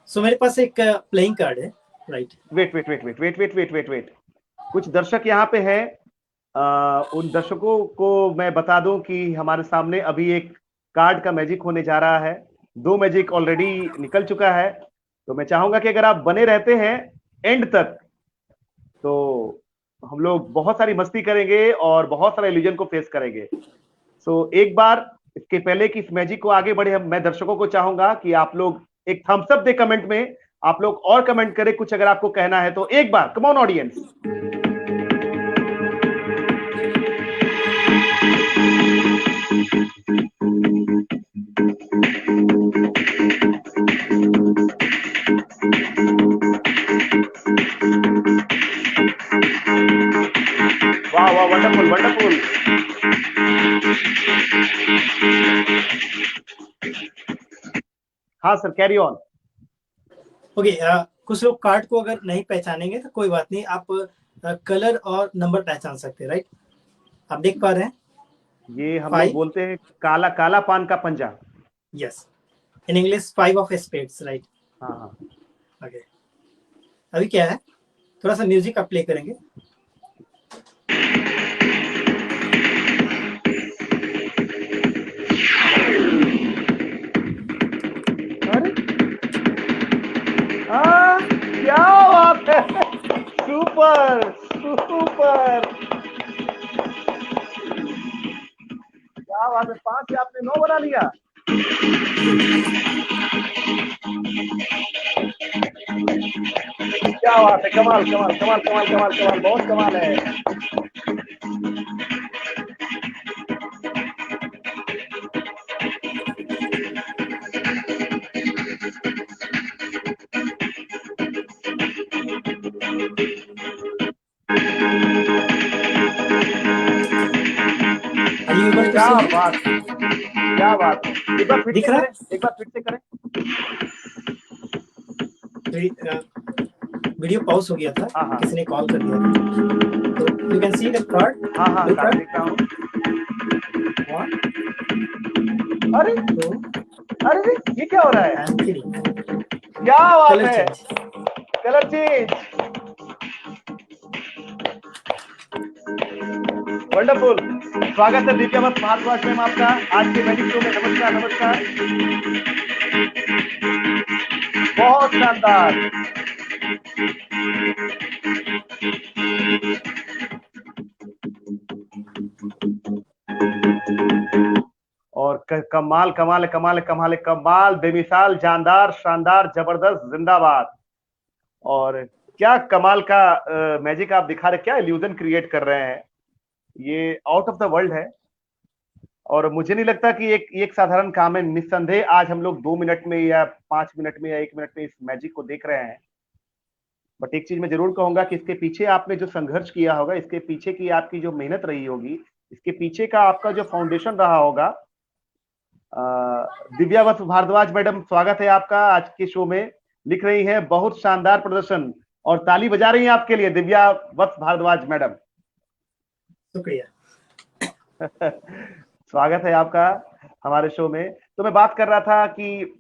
so मेरे पास एक प्लेइंग कार्ड है, राइट? वेट, कुछ दर्शक यहाँ पे हैं। उन दर्शकों को मैं बता दूं कि हमारे सामने अभी एक कार्ड का मैजिक होने जा रहा है। 2 मैजिक ऑलरेडी निकल चुका है, तो मैं चाहूंगा कि अगर आप बने रहते हैं एंड तक, तो हम लोग बहुत सारी मस्ती करेंगे और बहुत सारे इल्यूजन को फेस करेंगे। सो एक बार, इसके पहले कि इस मैजिक को आगे बढ़े, मैं दर्शकों को चाहूंगा कि आप लोग एक थम्स अप दे कमेंट में, आप लोग और कमेंट करें कुछ अगर आपको कहना है तो। एक बार कम ऑन ऑडियंस। वाह वाह, वंडरफुल वंडरफुल। हाँ सर, कैरी ऑन। ओके, कुछ लोग कार्ड को अगर नहीं पहचानेंगे तो कोई बात नहीं, आप कलर और नंबर पहचान सकते हैं, राइट? आप देख पा रहे हैं, ये हम लोग बोलते हैं काला काला पान का पंजा। Yes, in English 5 of spades, right? हाँ हाँ। ओके, अभी क्या है, थोड़ा सा म्यूजिक आप प्ले करेंगे। क्या बात है, सुपर सुपर, क्या बात है, 5 से आपने 9 बना लिया। क्या बात है, कमाल कमाल कमाल कमाल कमाल कमाल, बहुत कमाल है। क्या बात, क्या बात है। एक बार फिर से करें, एक बार फिर से करें। वीडियो पॉज हो गया था, किसी ने कॉल कर दिया था, तो you can see the card. हाँ हाँ, देख रहा हूँ। अरे 2 अरे रे, ये क्या हो रहा है? I'm kidding. क्या बात Color है? change. Colour change, wonderful. स्वागत है दिव्यावत भारद्वाज मैम आपका आज के मैजिक शो में। नमस्कार नमस्कार, बहुत शानदार। और कमाल कमाल कमाल कमाल कमाल, बेमिसाल, जानदार, शानदार, जबरदस्त, जिंदाबाद। और क्या कमाल का मैजिक आप दिखा रहे, क्या इल्यूजन क्रिएट कर रहे हैं, ये आउट ऑफ द वर्ल्ड है। और मुझे नहीं लगता कि एक साधारण काम है। निस्संदेह आज हम लोग 2 मिनट में या 5 मिनट में या 1 मिनट में इस मैजिक को देख रहे हैं। बट एक चीज मैं जरूर कहूंगा कि इसके पीछे आपने जो संघर्ष किया होगा, इसके पीछे की आपकी जो मेहनत रही होगी, इसके पीछे का आपका जो फाउंडेशन रहा होगा। दिव्यावत भारद्वाज मैडम, स्वागत है आपका आज के शो में। लिख रही हैं बहुत शानदार प्रदर्शन, और ताली बजा रही हैं आपके लिए दिव्यावत भारद्वाज मैडम। शुक्रिया। स्वागत है आपका हमारे शो में। तो मैं बात कर रहा था कि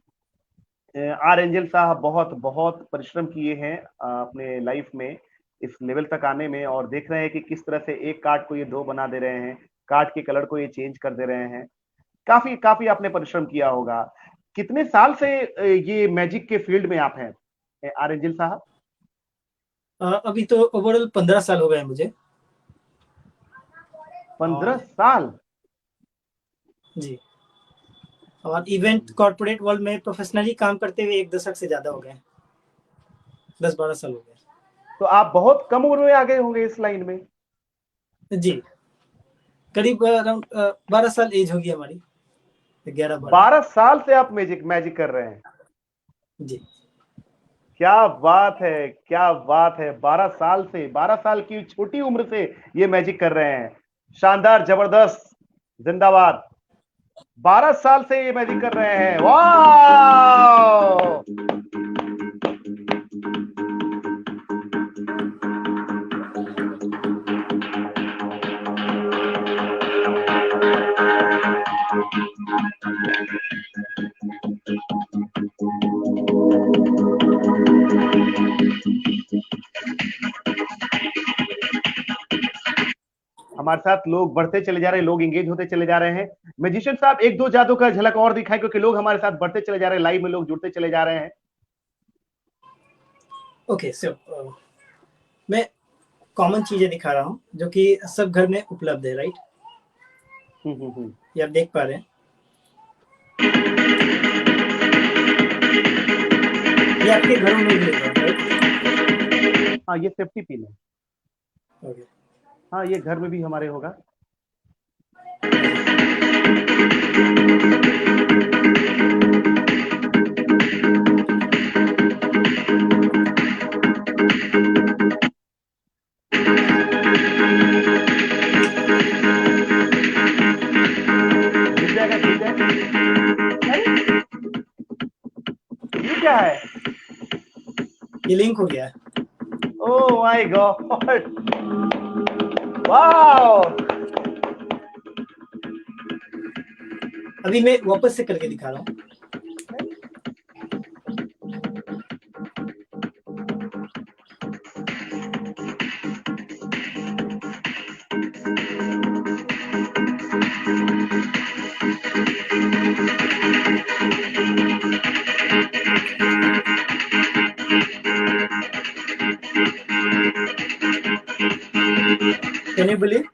आर एंजल साहब बहुत बहुत परिश्रम किए हैं अपने लाइफ में इस लेवल तक आने में, और देख रहे हैं कि किस तरह से एक कार्ड को ये 2 बना दे रहे हैं, कार्ड के कलर को ये चेंज कर दे रहे हैं। काफी काफी आपने परिश्रम किया होगा। कितने साल से ये मैजिक के फील्ड में आप हैं आर एंजल साहब? अभी तो ओवरऑल 15 साल हो गए मुझे। 15 साल? जी। और इवेंट कॉर्पोरेट वर्ल्ड में प्रोफेशनली काम करते हुए 1 दशक से ज्यादा हो गए, 10-12 साल हो गए। तो आप बहुत कम उम्र में आ गए होंगे इस लाइन में। जी, करीब अराउंड 12 साल एज होगी हमारी, 12 साल से आप मैजिक कर रहे हैं? जी, क्या बात है, क्या बात है। 12 साल से, 12 साल की छोटी उम्र से ये मैजिक कर रहे हैं। शानदार, जबरदस्त, जिंदाबाद। 12 साल से ये मैजिक कर रहे हैं, वाह! हमारे साथ लोग बढ़ते चले जा रहे हैं, लोग एंगेज होते चले जा रहे हैं। मैजिशियन साहब, 1-2 जादू का झलक और दिखाएं, क्योंकि लोग हमारे साथ बढ़ते चले जा रहे हैं, लाइव में लोग जुड़ते चले जा रहे हैं। ओके, सो मैं कॉमन चीजें दिखा रहा हूँ जो कि सब घर में उपलब्ध है, राइट? ये आप देख पा रहे हैं, ये आपके घरों में भी होगा, राइट? हाँ, ये सेफ्टी पिन है। ओके, हाँ, ये घर में भी हमारे होगा। ये क्या है? ये लिंक हो गया है। Oh my God, wow! अभी मैं वापस से करके दिखा रहा हूँ। Can you believe?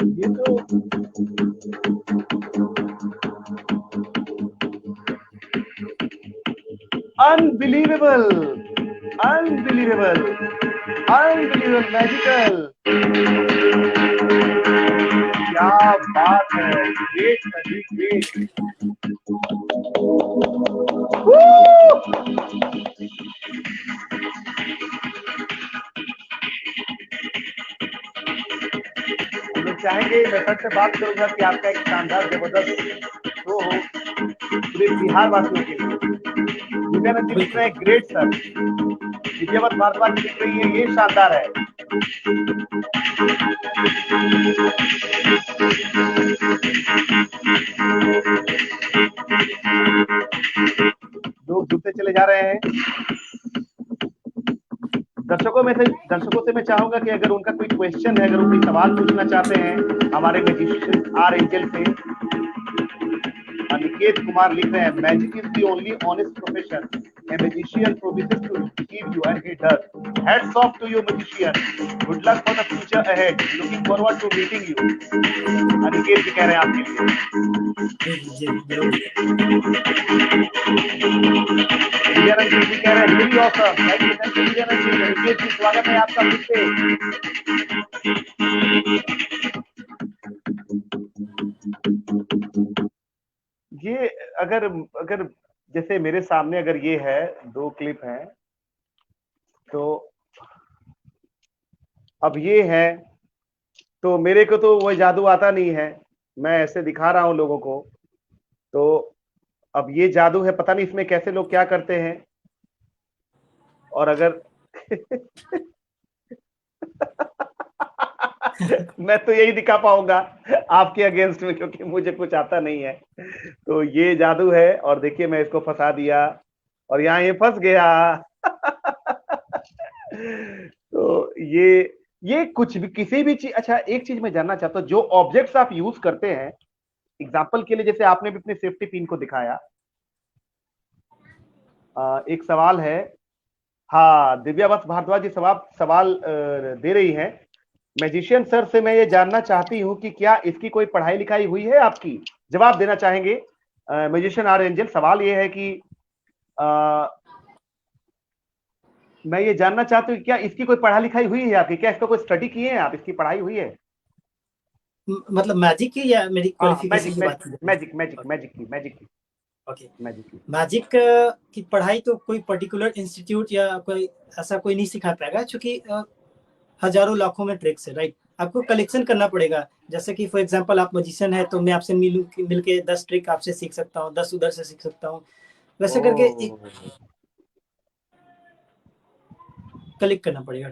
ये तो अनबिलीवेबल, अनबिलीवेबल, अनबिलीवेबल, मैजिकल। क्या बात है, ग्रेट ग्रेट। चाहेंगे मैं सर से बात करूंगा कि आपका एक शानदार जबरदस्त शो हो पूरे बिहार वासियों के लिए। दिव्यानंद जी लिख रहे हैं ग्रेट सर, दिव्यावत भारद्वाज जी लिख रही है ये शानदार है। में से दर्शकों से मैं चाहूंगा कि अगर उनका कोई क्वेश्चन है, अगर वो कोई सवाल पूछना चाहते हैं हमारे मैजिशियन आर एंजल से। अनिकेत कुमार लिख रहे हैं, magic is the only honest profession, a magician promises to deceive you and he does. Hats off to you magician, good luck for the future ahead, looking forward to meeting you। Aniket ji कह रहे हैं आपके लिए। जी जरूर। विजयानंद जी कह रहे हैं very awesome, thank you Vijayanand ji. Aniket ji स्वागत है आपका फिर से। ये अगर अगर जैसे मेरे सामने अगर ये है, 2 क्लिप हैं, तो अब ये है, तो मेरे को तो वो जादू आता नहीं है, मैं ऐसे दिखा रहा हूं लोगों को, तो अब ये जादू है, पता नहीं इसमें कैसे लोग क्या करते हैं। और अगर मैं तो यही दिखा पाऊंगा आपके अगेंस्ट में, क्योंकि मुझे कुछ आता नहीं है। तो ये जादू है, और देखिए मैं इसको फंसा दिया और यहाँ ये फंस गया। तो ये कुछ भी, किसी भी चीज। अच्छा, एक चीज मैं जानना चाहता हूँ, जो ऑब्जेक्ट्स आप यूज करते हैं, एग्जाम्पल के लिए जैसे आपने भी अपने सेफ्टी पिन को दिखाया, एक सवाल है, हाँ दिव्या बस भारद्वाज जी सवाल दे रही हैं, मैजिशियन सर से मैं ये जानना चाहती हूँ कि क्या इसकी कोई पढ़ाई लिखाई हुई है आपकी? जवाब देना चाहेंगे मैजिशियन आर एंजल। सवाल ये है कि मैं ये जानना चाहती हूँ क्या इसकी कोई पढ़ाई लिखाई हुई है आपकी? क्या इसका कोई स्टडी किए हैं आप? इसकी पढ़ाई हुई है? मतलब मैजिक की या मेरी क्वालिफिकेशन की बात? मैजिक की। ओके, मैजिक की पढ़ाई तो कोई पर्टिकुलर इंस्टीट्यूट या कोई ऐसा कोई नहीं सिखा पाएगा, क्योंकि हजारों लाखों में ट्रिक्स है, राइट? आपको कलेक्शन करना पड़ेगा। जैसे कि फॉर एग्जांपल आप मैजिशियन है, तो मैं आपसे मिलके 10 ट्रिक आपसे सीख सकता हूँ, 10 उधर से सीख सकता हूँ, वैसे करके कलेक्ट करना पड़ेगा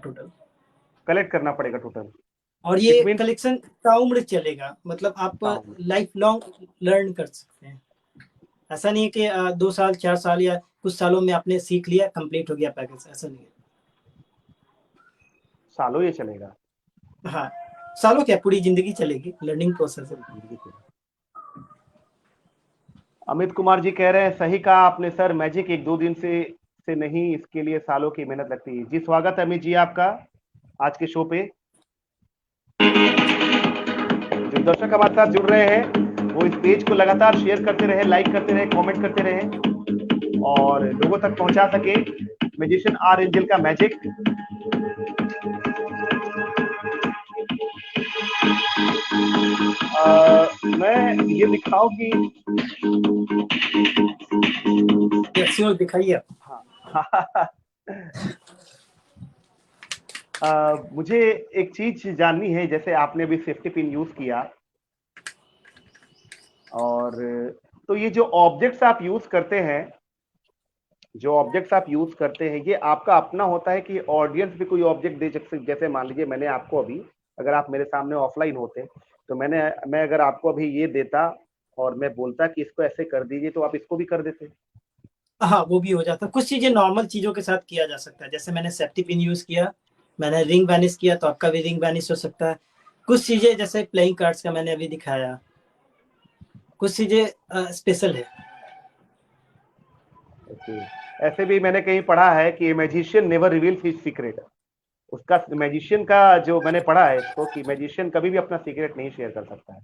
टोटल। और ये कलेक्शन का उम्र चलेगा, मतलब आप लाइफ लॉन्ग लर्न कर सकते हैं। ऐसा नहीं है कि 2 साल 4 साल या कुछ सालों में आपने सीख लिया, कंप्लीट हो गया पैकेज, ऐसा नहीं है। सालों ये चलेगा? हाँ, सालों क्या, पूरी जिंदगी चलेगी, लर्निंग प्रोसेस है। अमित कुमार जी कह रहे हैं, सही कहा आपने सर, मैजिक 1-2 दिन से नहीं, इसके लिए सालों की मेहनत लगती है। जी स्वागत है अमित जी आपका आज के शो पे। जो दर्शक हमारे साथ जुड़ रहे हैं वो इस पेज को लगातार शेयर करते रहे, लाइक करते रहे, कमेंट करते रहे और लोगों तक पहुंचा सके मैजिशियन आर एंजल का मैजिक। मैं ये दिखाऊं कि दिखाइए। मुझे एक चीज जाननी है, जैसे आपने अभी सेफ्टी पिन यूज किया, और तो ये जो ऑब्जेक्ट्स आप यूज करते हैं, ये आपका अपना होता है कि ऑडियंस भी कोई ऑब्जेक्ट दे सकते? जैसे मान लीजिए मैंने आपको अभी, अगर आप मेरे सामने ऑफलाइन होते तो मैं अगर आपको अभी ये देता और मैं बोलता कि इसको ऐसे कर दीजिए, तो आप इसको भी कर देते? हाँ, वो भी हो जाता है। कुछ चीजें नॉर्मल चीजों के साथ किया जा सकता है, जैसे मैंने सेफ्टी पिन यूज किया, मैंने रिंग वैनिश किया, तो आपका भी रिंग वैनिश हो सकता है। कुछ चीजें जैसे प्लेइंग कार्ड्स का मैंने अभी दिखाया, कुछ चीजें स्पेशल है। ऐसे भी मैंने कहीं पढ़ा है कि magician never reveals his secret. उसका मैजिशियन का जो मैंने पढ़ा है इसको, कि मैजिशियन कभी भी अपना सीक्रेट नहीं शेयर कर सकता है,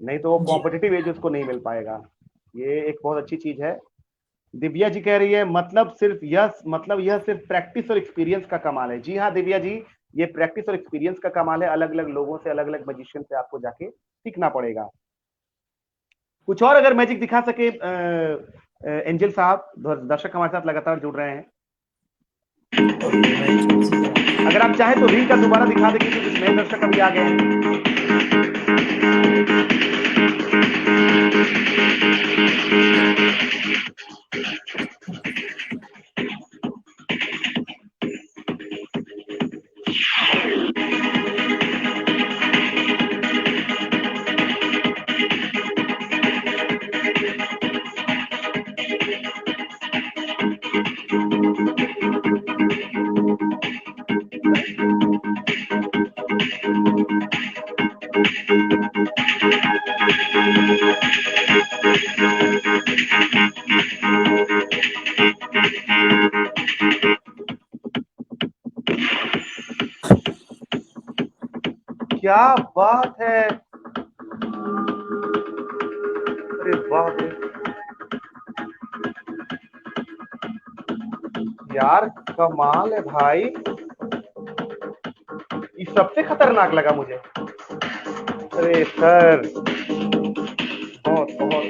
नहीं तो वो कॉम्पिटिटिव एज उसको नहीं मिल पाएगा। ये एक बहुत अच्छी चीज है। दिव्या जी कह रही है, मतलब यह सिर्फ प्रैक्टिस और एक्सपीरियंस का कमाल है। जी हाँ दिव्या जी, ये प्रैक्टिस और एक्सपीरियंस का कमाल है। अलग अलग लोगों से, अलग अलग मैजिशियन से आपको जाके सीखना पड़ेगा। कुछ और अगर मैजिक दिखा सके एंजल साहब, दर्शक हमारे साथ लगातार जुड़ रहे हैं, अगर आप चाहें तो रील का दोबारा दिखा दें, क्योंकि कुछ नए दर्शक अभी आ गए हैं। क्या बात है, अरे वाह यार, कमाल है भाई, ये सबसे खतरनाक लगा मुझे। अरे सर, बहुत बहुत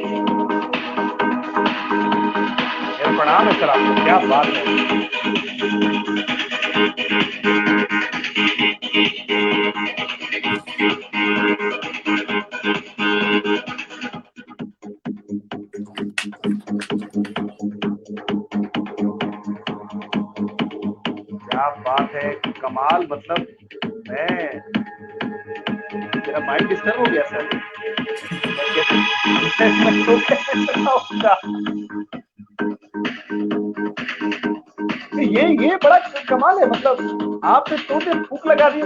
प्रणाम है सर आपको, क्या बात है। क्या बात है, कमाल, मतलब मेरा माइंड डिस्टर्ब हो गया सर। ये बड़ा कमाल है, मतलब आपने तो फूक लगा दी।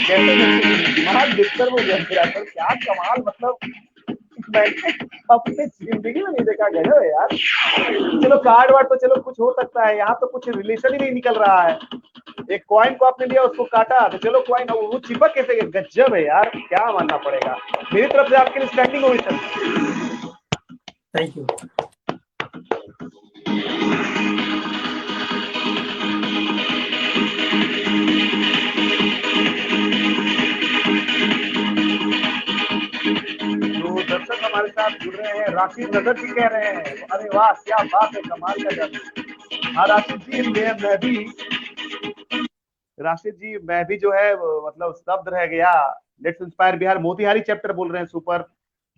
कैसे दिमाग डिस्टर्ब हो गया मेरा सर, क्या कमाल, मतलब मैंने अपनी जिंदगी में नहीं देखा। गया है यार, चलो कार्ड वार्ड तो चलो कुछ हो सकता है, यहाँ तो कुछ रिलेशन ही नहीं निकल रहा है। एक कॉइन को आपने लिया, उसको काटा, तो चलो कॉइन वो चिपक कैसे गया, गजब है यार, क्या मानना पड़ेगा। मेरी तरफ से आपके लिए स्टैंडिंग ओवेशन। Thank you. जो दर्शक हमारे साथ जुड़ रहे हैं, राशिद नजर जी कह रहे हैं, अरे वाह क्या बात है, कमाल का जादू। हाँ राशिद जी, मैं भी राशिद जी, मैं भी जो है मतलब स्तब्ध रह गया। Let's inspire Bihar Motihari chapter बोल रहे हैं, सुपर,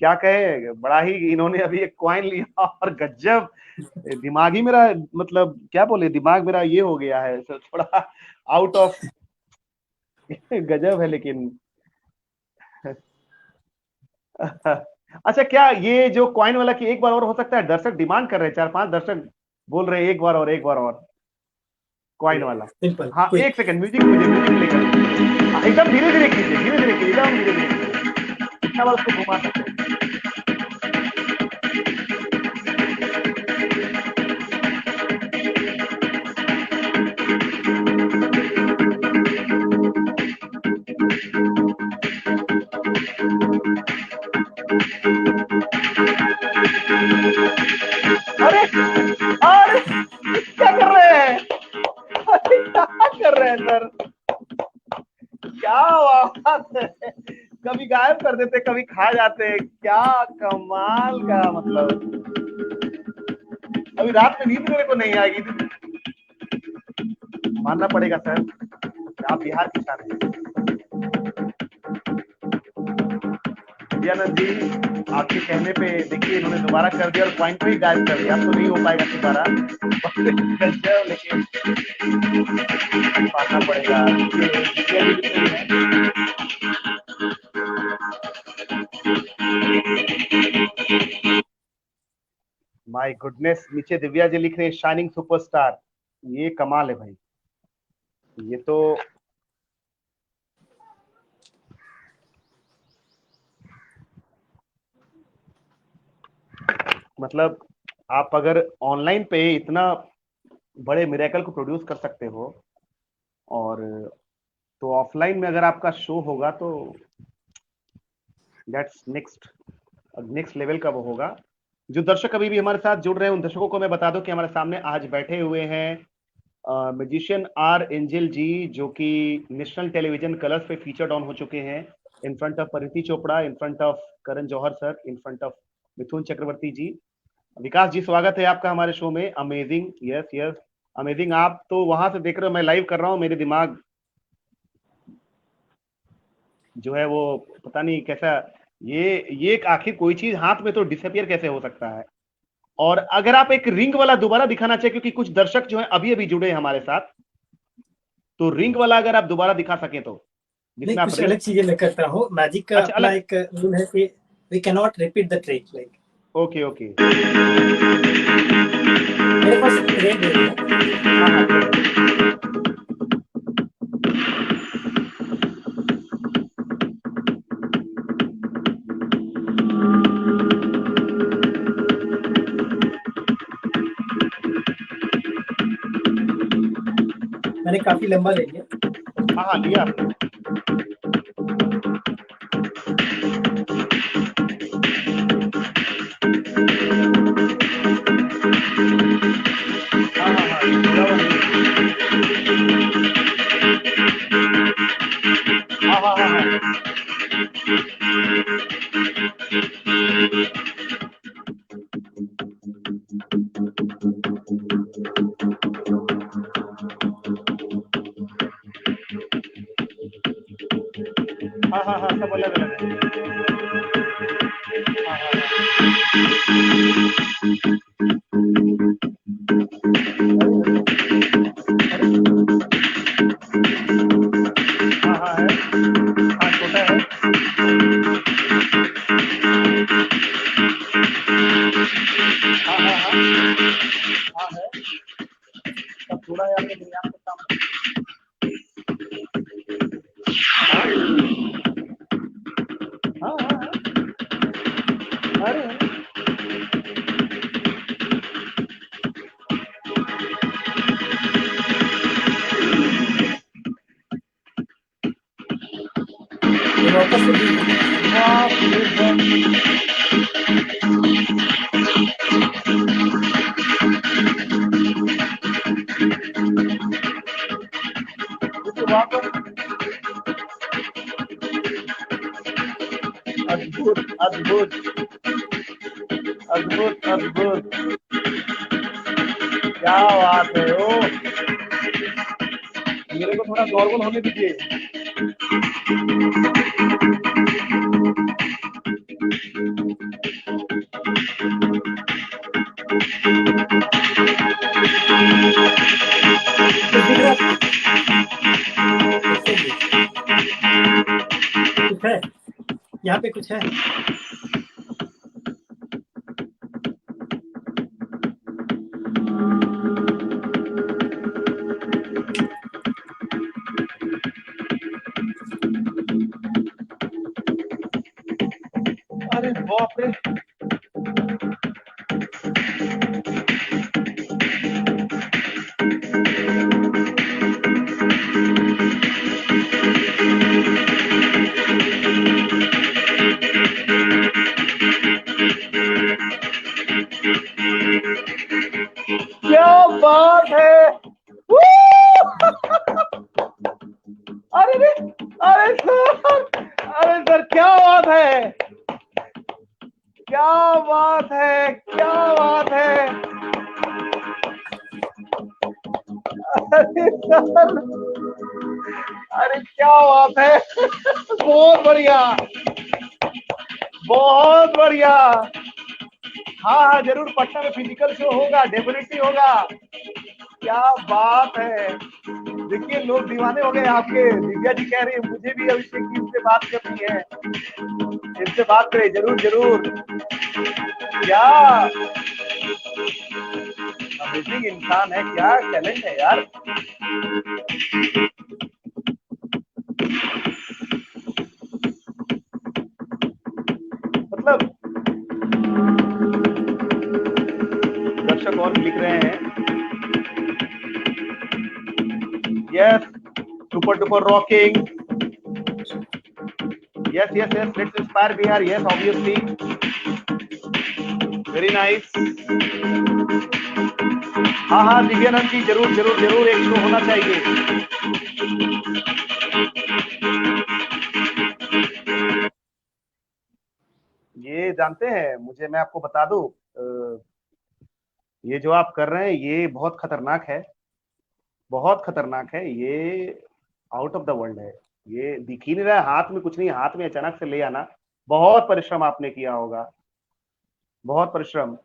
क्या कहे, बड़ा ही इन्होंने अभी एक कॉइन लिया और गजब, दिमागी मेरा मतलब क्या बोले, दिमाग मेरा ये हो गया है थोड़ा आउट ऑफ गजब है। लेकिन अच्छा, क्या ये जो कॉइन वाला की एक बार और हो सकता है, दर्शक डिमांड कर रहे हैं, 4-5 दर्शक बोल रहे हैं एक बार और, एक बार और कॉइन वाला। सिंपल, हाँ एक सेकंड, म्यूजिक लेकर एकदम धीरे धीरे कीजिए, एकदम धीरे धीरे, कितना बार उसको घुमा सकते हैं। अरे अरे क्या कर रहे हैं, क्या कर रहे हैं सर, क्या बात है, कभी गायब कर देते, कभी खा जाते, क्या कमाल का, मतलब अभी रात में नींद मेरे को नहीं आएगी, मानना पड़ेगा सर, आप बिहार की शान है। विद्यानंद जी, आपके कहने पे देखिए इन्होंने दोबारा कर दिया और पॉइंट को ही गायब कर दिया, अब तो नहीं हो पाएगा दोबारा, लेकिन मानना पड़ेगा। माय गुडनेस, नीचे दिव्या जी लिख रहे हैं शाइनिंग सुपरस्टार, ये कमाल है भाई, ये तो मतलब आप अगर ऑनलाइन पे इतना बड़े मिरेकल को प्रोड्यूस कर सकते हो, और तो ऑफलाइन में अगर आपका शो होगा तो दैट्स नेक्स्ट लेवल का वो होगा। जो दर्शक अभी भी हमारे साथ जुड़ रहे हैं, उन दर्शकों को मैं बता दूं कि हमारे सामने आज बैठे हुए हैं मैजिशियन आर एंजल जी, जो कि नेशनल टेलीविजन कलर्स पे फीचर्ड ऑन हो चुके हैं, in front of Parineeti Chopra, in front of Karan Johar sir, in front of Mithun Chakraborty ji. Vikas ji, स्वागत है आपका हमारे शो में। Amazing, yes amazing. आप तो वहां से देख रहे हो, मैं लाइव कर रहा हूँ, मेरे दिमाग जो है वो पता नहीं कैसा, ये आखिर कोई चीज हाथ में तो डिसअपियर कैसे हो सकता है। और अगर आप एक रिंग वाला दोबारा दिखाना चाहिए, क्योंकि कुछ दर्शक जो है अभी अभी जुड़े हैं हमारे साथ, तो रिंग वाला अगर आप दोबारा दिखा सकें तो। नहीं, कुछ अलग चीजें मैं करता हूँ, मैजिक का अच्छा, अपना एक रूल है कि we can not repeat the trick, like okay मेरे पास रेड दे दिया। हाँ हाँ दे रहे हैं। मैंने काफी लंबा ले लिया। हाँ हाँ लिया आपने। हाँ हाँ हाँ पूरा वो नहीं है। हाँ हाँ हाँ हाँ हाँ हाँ हाँ सब अलग अलग है। हाँ हाँ हाँ हाँ है। हाँ छोटा है। हाँ हाँ हाँ हाँ है। सब थोड़ा है आपने लिया आपको काम। हाँ हाँ हाँ अरे ये वापस से दी। बाप रे बाप। तो वहाँ पर अद्भुत अद्भुत अद्भुत अद्भुत क्या बात है। ओ मेरे को थोड़ा नॉर्मल होने दीजिए। कुछ दिख रहा है? 120 कुछ है यहाँ पे, कुछ है? अरे बाप रे। क्या बात है। वू! अरे रे अरे सर क्या बात है। क्या बात है क्या बात है। अरे सर अरे क्या बात है। बहुत बढ़िया बहुत बढ़िया। हाँ हाँ जरूर पटना में फिजिकल शो होगा, डेफिनेटली होगा। क्या बात है। देखिए लोग दीवाने हो गए आपके। दिव्या जी कह रही है मुझे भी अभिषेक जी से बात करनी है। इनसे बात करें जरूर जरूर। क्या अमेजिंग इंसान है, क्या टैलेंट है यार। मतलब दर्शक और लिख रहे हैं yes super duper rocking. Yes yes yes let's inspire Bihar. Yes obviously very nice. हाँ हाँ दिव्यानंद जी जरूर जरूर जरूर एक शो होना चाहिए। ये जानते हैं मुझे, मैं आपको बता दूं ये जो आप कर रहे हैं ये बहुत खतरनाक है। बहुत खतरनाक है ये। आउट ऑफ द वर्ल्ड है। ये दिख ही नहीं रहा है, हाथ में कुछ नहीं, हाथ में अचानक से ले आना। बहुत परिश्रम आपने किया होगा, बहुत परिश्रम।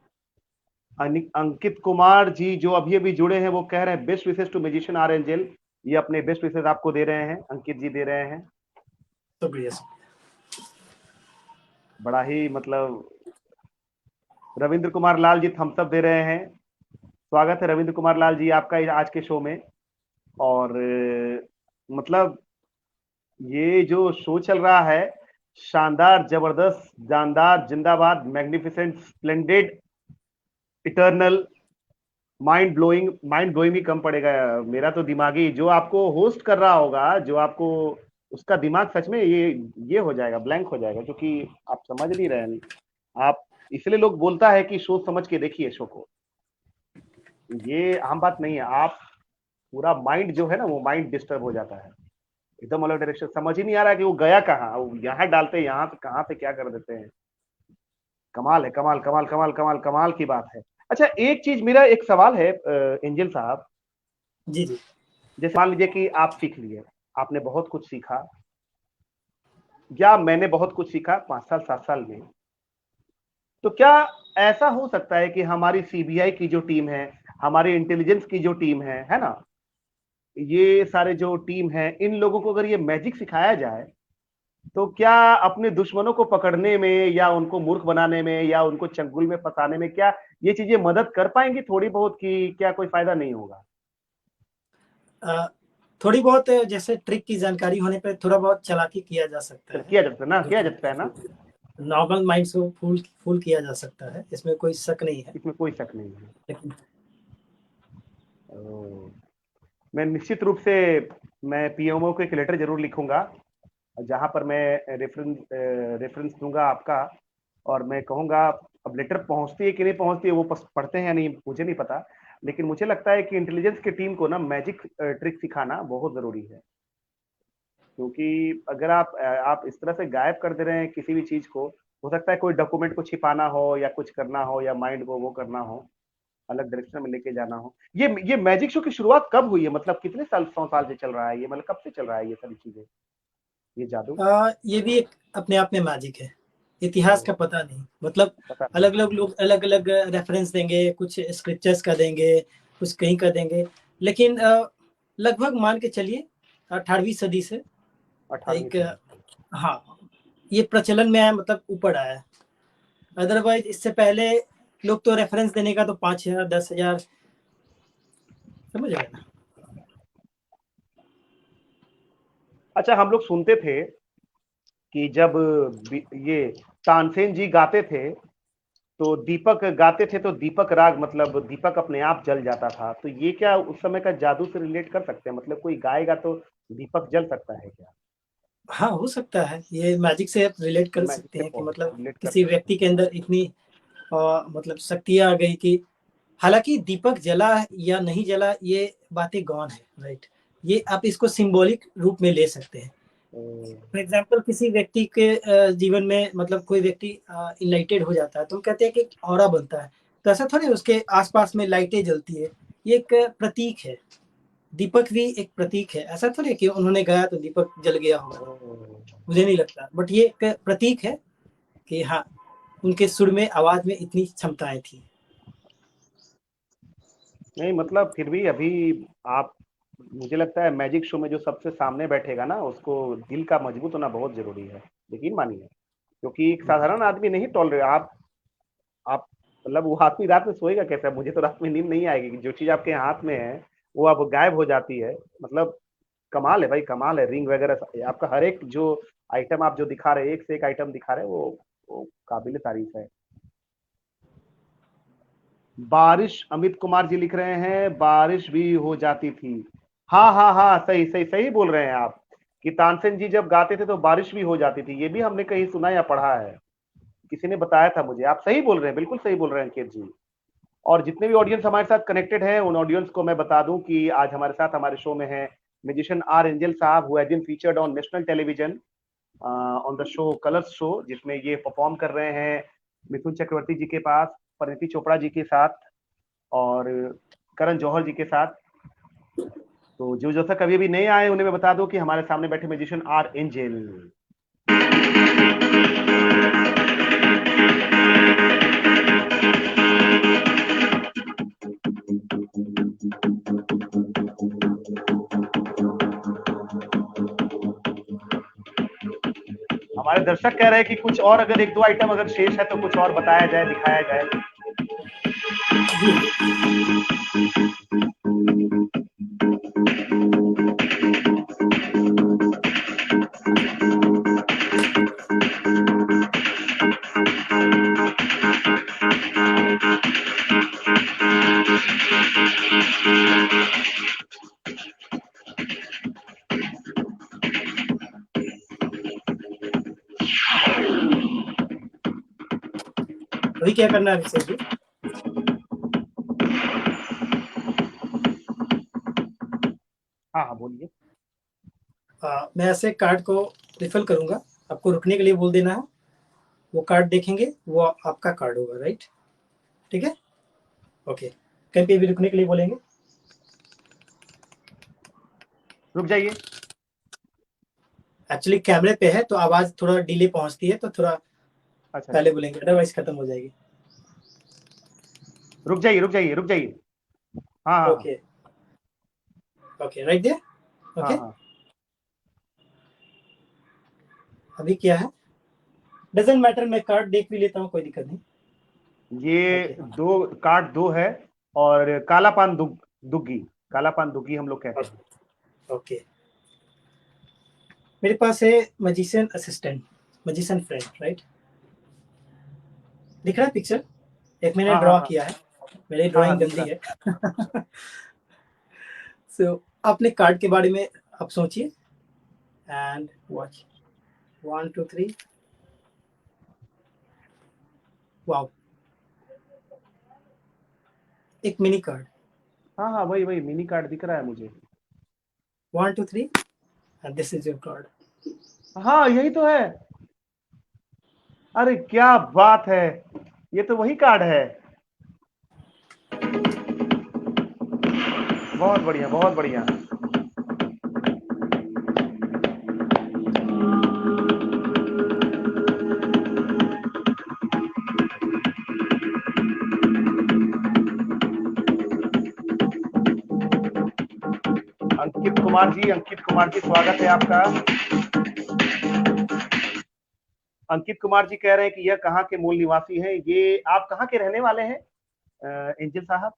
अंकित कुमार जी जो अभी अभी जुड़े हैं वो कह रहे हैं best wishes to musician R Angel. ये अपने बेस्ट विशेष आपको दे रहे हैं, अंकित जी दे रहे हैं। शुक्रिया। बड़ा ही मतलब रविंद्र कुमार लाल जी थम्स अप दे रहे हैं। स्वागत है रविंद्र कुमार लाल जी आपका आज के शो में। और मतलब ये जो शो चल रहा है, शानदार, जबरदस्त, जानदार, जिंदाबाद, magnificent, splendid, eternal, mind blowing भी कम पड़ेगा। मेरा तो दिमागी जो आपको होस्ट कर रहा होगा, जो आपको उसका दिमाग सच में ये हो जाएगा, ब्लैंक हो जाएगा, क्योंकि आप समझ नहीं रहे हैं। आप इसलिए लोग बोलता है कि सोच समझ के देखिए शो को, ये आम बात नहीं है। आप पूरा माइंड जो है ना, वो माइंड डिस्टर्ब हो जाता है, एकदम अलग डायरेक्शन, समझ ही नहीं आ रहा कि वो गया कहाँ, वो यहाँ डालते हैं, यहाँ से कहाँ पे क्या कर देते हैं। कमाल है, कमाल कमाल कमाल कमाल कमाल की बात है। अच्छा, एक चीज, मेरा एक सवाल है एंजल साहब। जी जी। जैसे मान लीजिए कि आप सीख लिए, आपने बहुत कुछ सीखा, या मैंने बहुत कुछ सीखा 5 साल 7 साल में, तो क्या ऐसा हो सकता है कि हमारी सीबीआई की जो टीम है, हमारी इंटेलिजेंस की जो टीम है ना, ये सारे जो टीम है, इन लोगों को अगर ये मैजिक सिखाया जाए, तो क्या अपने दुश्मनों को पकड़ने में, या उनको मूर्ख बनाने में, या उनको चंगुल में फंसाने में, क्या ये चीजें मदद कर पाएंगी थोड़ी बहुत, की क्या कोई फायदा नहीं होगा? थोड़ी बहुत जैसे ट्रिक की जानकारी होने पर थोड़ा बहुत चालाकी किया जा सकता है, किया जाता है ना, किया जाता है ना, नॉर्मल माइंड को फूल किया जा सकता है, इसमें कोई शक नहीं है। इसमें कोई शक नहीं है। लेकिन मैं निश्चित रूप से मैं पीएमओ को एक लेटर जरूर लिखूंगा, जहां पर मैं रेफरेंस दूंगा आपका, और मैं कहूंगा, अब लेटर पहुंचती है कि नहीं पहुंचती है, वो पढ़ते हैं या नहीं मुझे नहीं पता, लेकिन मुझे लगता है कि इंटेलिजेंस की टीम को ना मैजिक ट्रिक सिखाना बहुत जरूरी है। क्योंकि अगर आप इस तरह से गायब कर दे रहे हैं किसी भी चीज को, हो सकता है कोई डॉक्यूमेंट को छिपाना हो, या कुछ करना हो, या माइंड को वो करना हो, अलग डायरेक्शन में लेके जाना हो। ये मैजिक शो की शुरुआत कब हुई है, मतलब कितने साल 100 साल से चल रहा है ये, मतलब कब से चल रहा है ये सारी चीजें, ये जादू? ये भी एक अपने आप में मैजिक है, इतिहास का पता नहीं, मतलब पता नहीं। अलग अलग लोग अलग अलग रेफरेंस देंगे, कुछ स्क्रिप्चर्स का देंगे, कुछ कहीं का देंगे, लेकिन लगभग मान के चलिए 18वीं सदी से 18वीं एक सदी। हाँ, ये प्रचलन में आया, मतलब ऊपर आया है। अदरवाइज इससे पहले लोग तो रेफरेंस देने का तो 5,000 10,000, समझ रहे ना। अच्छा, हम लोग सुनते थे कि जब ये तानसेन जी गाते थे, तो दीपक गाते थे, तो दीपक राग, मतलब दीपक अपने आप जल जाता था, तो ये क्या उस समय का जादू से रिलेट कर सकते हैं? मतलब कोई गाएगा तो दीपक जल सकता है क्या? हाँ, हो सकता है, ये मैजिक से आप रिलेट कर मैजिक सकते से हैं कि मतलब रिलेट कर किसी सकते व्यक्ति के अंदर इतनी मतलब शक्तियां आ गई कि, हालांकि दीपक जला या नहीं जला ये बातें गौन है, राइट। ये आप इसको सिंबॉलिक रूप में ले सकते हैं। हैं। फॉर एग्जाम्पल किसी व्यक्ति के जीवन में, मतलब कोई व्यक्ति इनलाइटेड हो जाता है, तो हम कहते हैं कि ऑरा बनता है, तो ऐसा थोड़ी उसके आसपास में लाइटें जलती है, ये एक प्रतीक है। दीपक भी एक प्रतीक है, ऐसा थोड़ी कि उन्होंने गाया तो दीपक जल गया होगा, मुझे नहीं लगता, बट ये एक प्रतीक है कि हाँ, उनके सुर में, आवाज में इतनी क्षमताएं थी। नहीं, मतलब फिर भी अभी आप, मुझे लगता है मैजिक शो में जो सबसे सामने बैठेगा ना, उसको दिल का मजबूत होना बहुत जरूरी है, यकीन मानिए। क्योंकि एक साधारण आदमी नहीं टॉल रहे आप मतलब वो आदमी रात में सोएगा कैसे? मुझे तो रात में नींद नहीं आएगी, जो चीज आपके हाथ में है वो अब गायब हो जाती है। मतलब कमाल है भाई, कमाल है। रिंग वगैरह आपका हर एक जो आइटम आप जो दिखा रहे हैं, एक से एक आइटम दिखा रहे हैं, वो काबिल तारीफ है। बारिश, अमित कुमार जी लिख रहे हैं, बारिश भी हो जाती थी। हाँ हाँ हाँ, सही सही सही बोल रहे हैं आप, कि तानसेन जी जब गाते थे तो बारिश भी हो जाती थी। ये भी हमने कहीं सुना या पढ़ा है, किसी ने बताया था मुझे। आप सही बोल रहे हैं, बिल्कुल सही बोल रहे हैं अंकित जी। और जितने भी ऑडियंस हमारे साथ कनेक्टेड हैं, उन ऑडियंस को मैं बता दूं कि आज हमारे साथ हमारे शो में है म्यूजिशियन आर एंजल साहब, who has been featured on national television on the show Colors show, जिसमें ये परफॉर्म कर रहे हैं मिथुन चक्रवर्ती जी के पास, परिणीति चोपड़ा जी के साथ, और करण जौहर जी के साथ। तो जो जो तक कभी भी नहीं आए, उन्हें मैं बता दूं कि हमारे सामने बैठे म्यूजिशियन आर एंजल। हमारे दर्शक कह रहे हैं कि कुछ और अगर एक दो आइटम अगर शेष है तो कुछ और बताया जाए, दिखाया जाए। अभी क्या करना है अभिषेक जी? हाँ हाँ बोलिए। मैं ऐसे कार्ड को रिफिल करूंगा, आपको रुकने के लिए बोल देना है, वो कार्ड देखेंगे, वो आपका कार्ड होगा, राइट? ठीक है, ओके। कहीं पे भी रुकने के लिए बोलेंगे, रुक जाइए। एक्चुअली कैमरे पे है तो आवाज थोड़ा डिले पहुंचती है, तो थोड़ा अच्छा पहले बोलेंगे, अदरवाइज खत्म हो जाएगी। रुक जाइए, रुक जाइए, रुक जाइए। हाँ हाँ ओके ओके, राइट देयर, हाँ ओके। हाँ। अभी क्या है, डजेंट मैटर, मैं कार्ड देख भी लेता हूँ, कोई दिक्कत नहीं। ये ओके दो कार्ड दो है, और काला पान दुग्गी, काला पान दुग्गी हम लोग कहते हैं। ओके, मेरे पास है magician assistant, magician friend, right? दिख रहा है पिक्चर? एक मैंने हाँ हाँ ड्रॉ हाँ किया है, मेरी हाँ हाँ, ड्राइंग दिख गंदी रहा है। है। सो अपने कार्ड के बारे में आप सोचिए एंड वॉच, 1 2 3, वाओ, एक मिनी कार्ड, हाँ हाँ, वही वही मिनी कार्ड दिख रहा है मुझे। 1 2 3, and this is your card. हाँ यही तो है। अरे क्या बात है, ये तो वही कार्ड है। बहुत बढ़िया, बहुत बढ़िया। अंकित कुमार जी स्वागत है आपका। अंकित कुमार जी कह रहे हैं कि यह कहाँ के मूल निवासी हैं। ये आप कहाँ के रहने वाले हैं एंजल साहब?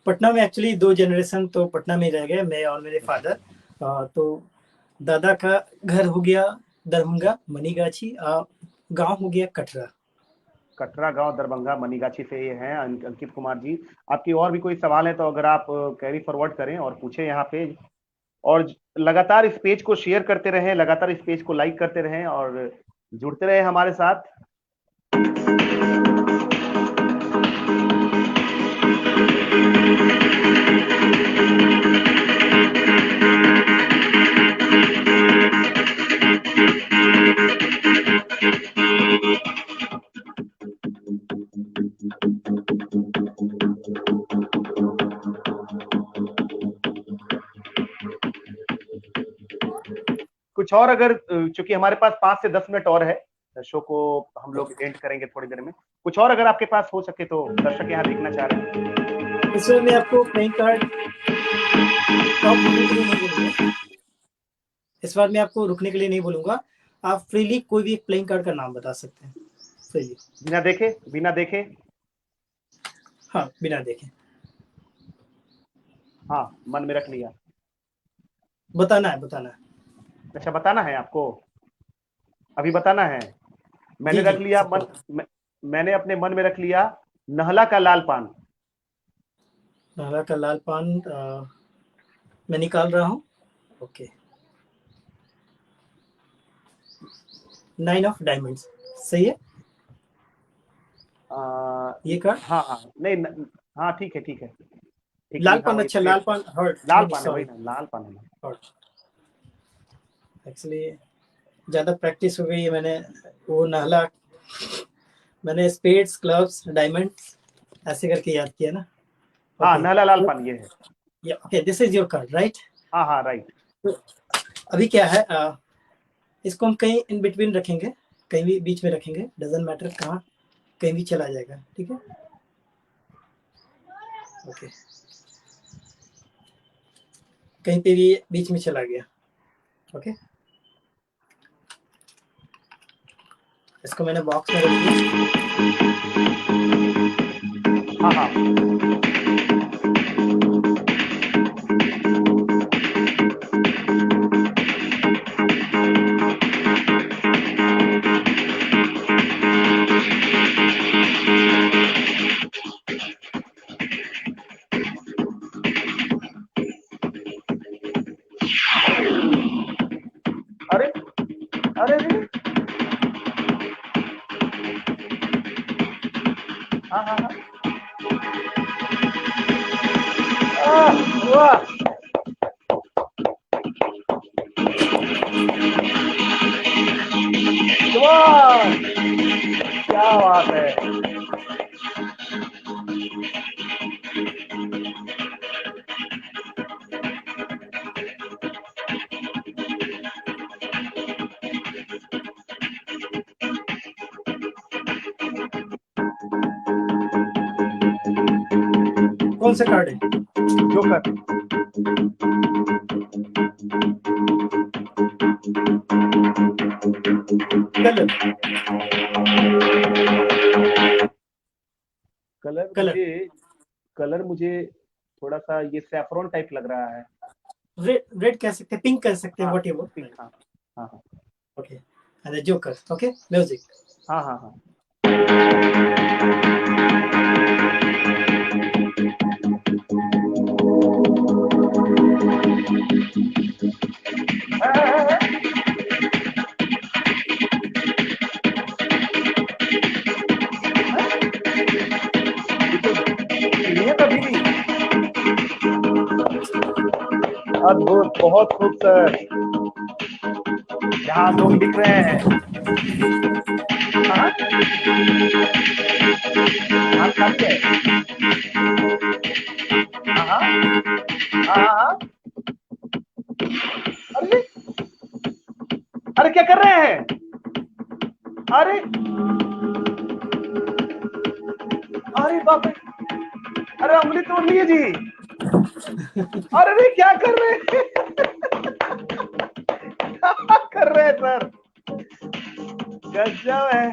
पटना में, एक्चुअली 2 जनरेशन तो पटना में रह गए, मैं और मेरे फादर। तो दादा का घर हो गया दरभंगा मनीगाछी, गांव हो गया कटरा। कटरा गांव दरभंगा मनीगाछी से ये हैं अंकित कुमार जी। आपकी और भी कोई सवाल है तो अगर आप कैरी फॉरवर्ड करें और पूछें यहाँ पे, और लगातार इस पेज को शेयर करते रहें, लगातार इस पेज को लाइक करते रहें और जुड़ते रहें हमारे साथ। कुछ और अगर, चूंकि हमारे पास 5 से 10 मिनट और है, शो को हम लोग एंड करेंगे थोड़ी देर में। कुछ और अगर आपके पास हो सके तो, दर्शक यहाँ देखना चाह रहे हैं। इस बार मैं आपको प्लेइंग कार्ड टॉप होने के लिए नहीं बोलूंगा, इस बार मैं आपको रुकने के लिए नहीं बोलूंगा, आप फ्रीली कोई भी एक प्लेइंग कार्ड का नाम बता सकते हैं, फ्रीली। बिना देखे, बिना देखे। हाँ, बिना देखे। हाँ, मन में रख लिया। बताना है, बताना है। अच्छा बताना है आपको, अभी बताना है। मैंने जी रख जी, लिया सबको मैंने अपने मन में रख लिया नहला का लाल पान। नाला का लाल पान, मैं निकाल रहा हूँ। ओके, 9 ऑफ डायमंड्स, सही है आ, ये कार्ड। हाँ हाँ नहीं हाँ ठीक है, ठीक है, ठीक है। लाल हाँ पान, वही अच्छा स्ट्रेट लाल पान, हर्ट, लाल नहीं पान है, वही सॉरी, ना लाल पान है ना। हर्ट। एक्चुअली ज़्यादा प्रैक्टिस हो गई है, मैंने वो नाला, मैंने स्पेड्स क्लब्स डायमंड्स ऐसे करके याद किया ना। हाँ ओके, नहला लाल पान ये है। Okay, this is your card, right? हाँ हाँ राइट। तो अभी क्या है, इसको हम कहीं इन बिटवीन रखेंगे, कहीं भी बीच में रखेंगे, डजेंट मैटर कहाँ, कहीं भी चला जाएगा, ठीक है? ओके, कहीं पे भी बीच में चला गया। ओके, इसको मैंने बॉक्स में रख दिया। हाँ हाँ अरे अरे अरे हाँ हाँ हाँ वाह वाह क्या बात है। कौन सा कार्ड है? जोकर। कलर कलर कलर मुझे कलर मुझे थोड़ा सा ये सैफरॉन टाइप लग रहा है। रेड रेड कह सकते हैं, पिंक कह सकते हैं, हाँ व्हाट एवर। पिंक हाँ हाँ हाँ okay and the joker. Okay music. हाँ हाँ हाँ ये कभी भी अद्भुत बहुत खूबसूरत। यहाँ लोग दिख रहे हैं। हाँ हाँ खाली है। हाँ हाँ हाँ हाँ। अरे अरे क्या कर रहे हैं? अरे अरे बाप रे, अरे उंगली तोड़ लिए जी। अरे रे क्या कर रहे हैं? क्या कर रहे हैं सर? गजब है।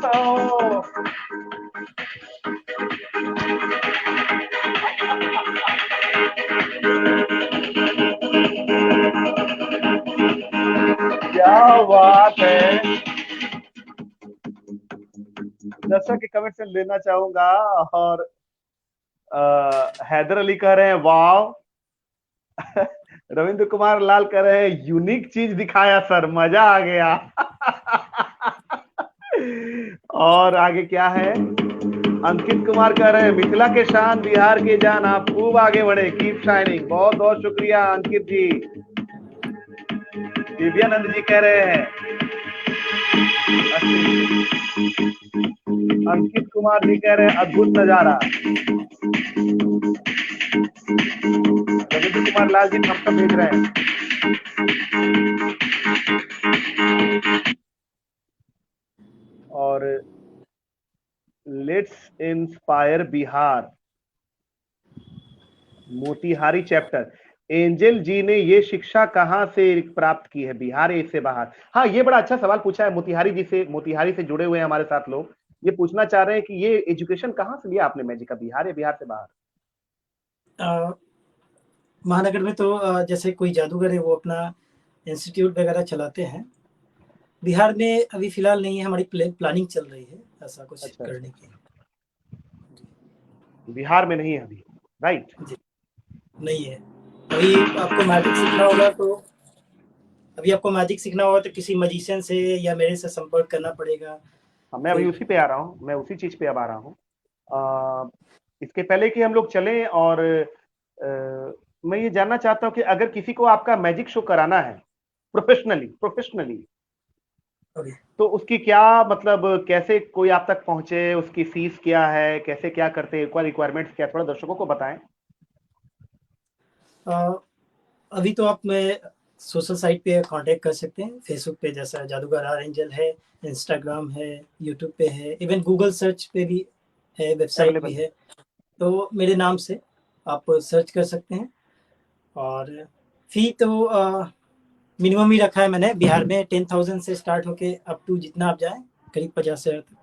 ओह, क्या बात है। दर्शक के कमेंट से लेना चाहूंगा। और हैदर अली कह रहे हैं वाव। रविंद्र कुमार लाल कह रहे हैं यूनिक चीज दिखाया सर, मजा आ गया। और आगे क्या है? अंकित कुमार कह रहे हैं मिथिला के शान, बिहार के जान, आप खूब आगे बढ़े, कीप शाइनिंग। बहुत बहुत शुक्रिया अंकित जी। दिव्यानंद जी कह रहे हैं, अंकित कुमार जी कह रहे हैं अद्भुत नजारा। रविंद्र कुमार लाल जी थम्स अप भेज रहे हैं। और let's inspire Bihar Motihari chapter, Angel ji ने ये शिक्षा कहां से प्राप्त की है, बिहार या इससे बाहर? हाँ ये बड़ा अच्छा सवाल पूछा है मोतिहारी जी से। मोतिहारी से जुड़े हुए हैं हमारे साथ लोग, ये पूछना चाह रहे हैं कि ये एजुकेशन कहां से लिया आपने मैजिक का, बिहार या बिहार से बाहर? महानगर में तो जैसे कोई जादूगर है वो अपना इंस्टीट्यूट वगैरह चलाते हैं। बिहार में अभी फिलहाल नहीं है, हमारी प्लानिंग चल रही है ऐसा कुछ अच्छा करने अच्छा, की। बिहार में नहीं है अभी, राइट? जी नहीं है। अभी आपको मैजिक सीखना होगा तो किसी मजिशियन से या मेरे से संपर्क करना पड़ेगा। हाँ, मैं अभी कोई उसी पे आ रहा हूँ, मैं उसी चीज पे अब आ रहा हूँ। इसके पहले कि हम लोग चलें, और मैं ये जानना चाहता हूँ कि अगर किसी को आपका मैजिक शो कराना है प्रोफेशनली प्रोफेशनली, ओके। तो उसकी क्या मतलब, कैसे कोई आप तक पहुंचे, उसकी फीस क्या है, कैसे क्या करते हैं, रिक्वायरमेंट्स क्या, थोड़ा दर्शकों को बताएं। अभी तो आप मैं सोशल साइट पे कांटेक्ट कर सकते हैं, फेसबुक पे जैसा जादूगर आर एंजल है, इंस्टाग्राम है, यूट्यूब पे है, इवन गूगल सर्च पे भी है, वेबसाइट भी अवेलेबल है? है। तो मेरे नाम से आप सर्च कर सकते हैं। और फी तो मिनिमम ही रखा है मैंने बिहार में, 10,000 से स्टार्ट होके अप टू जितना आप जाए, करीब 50,000 तक।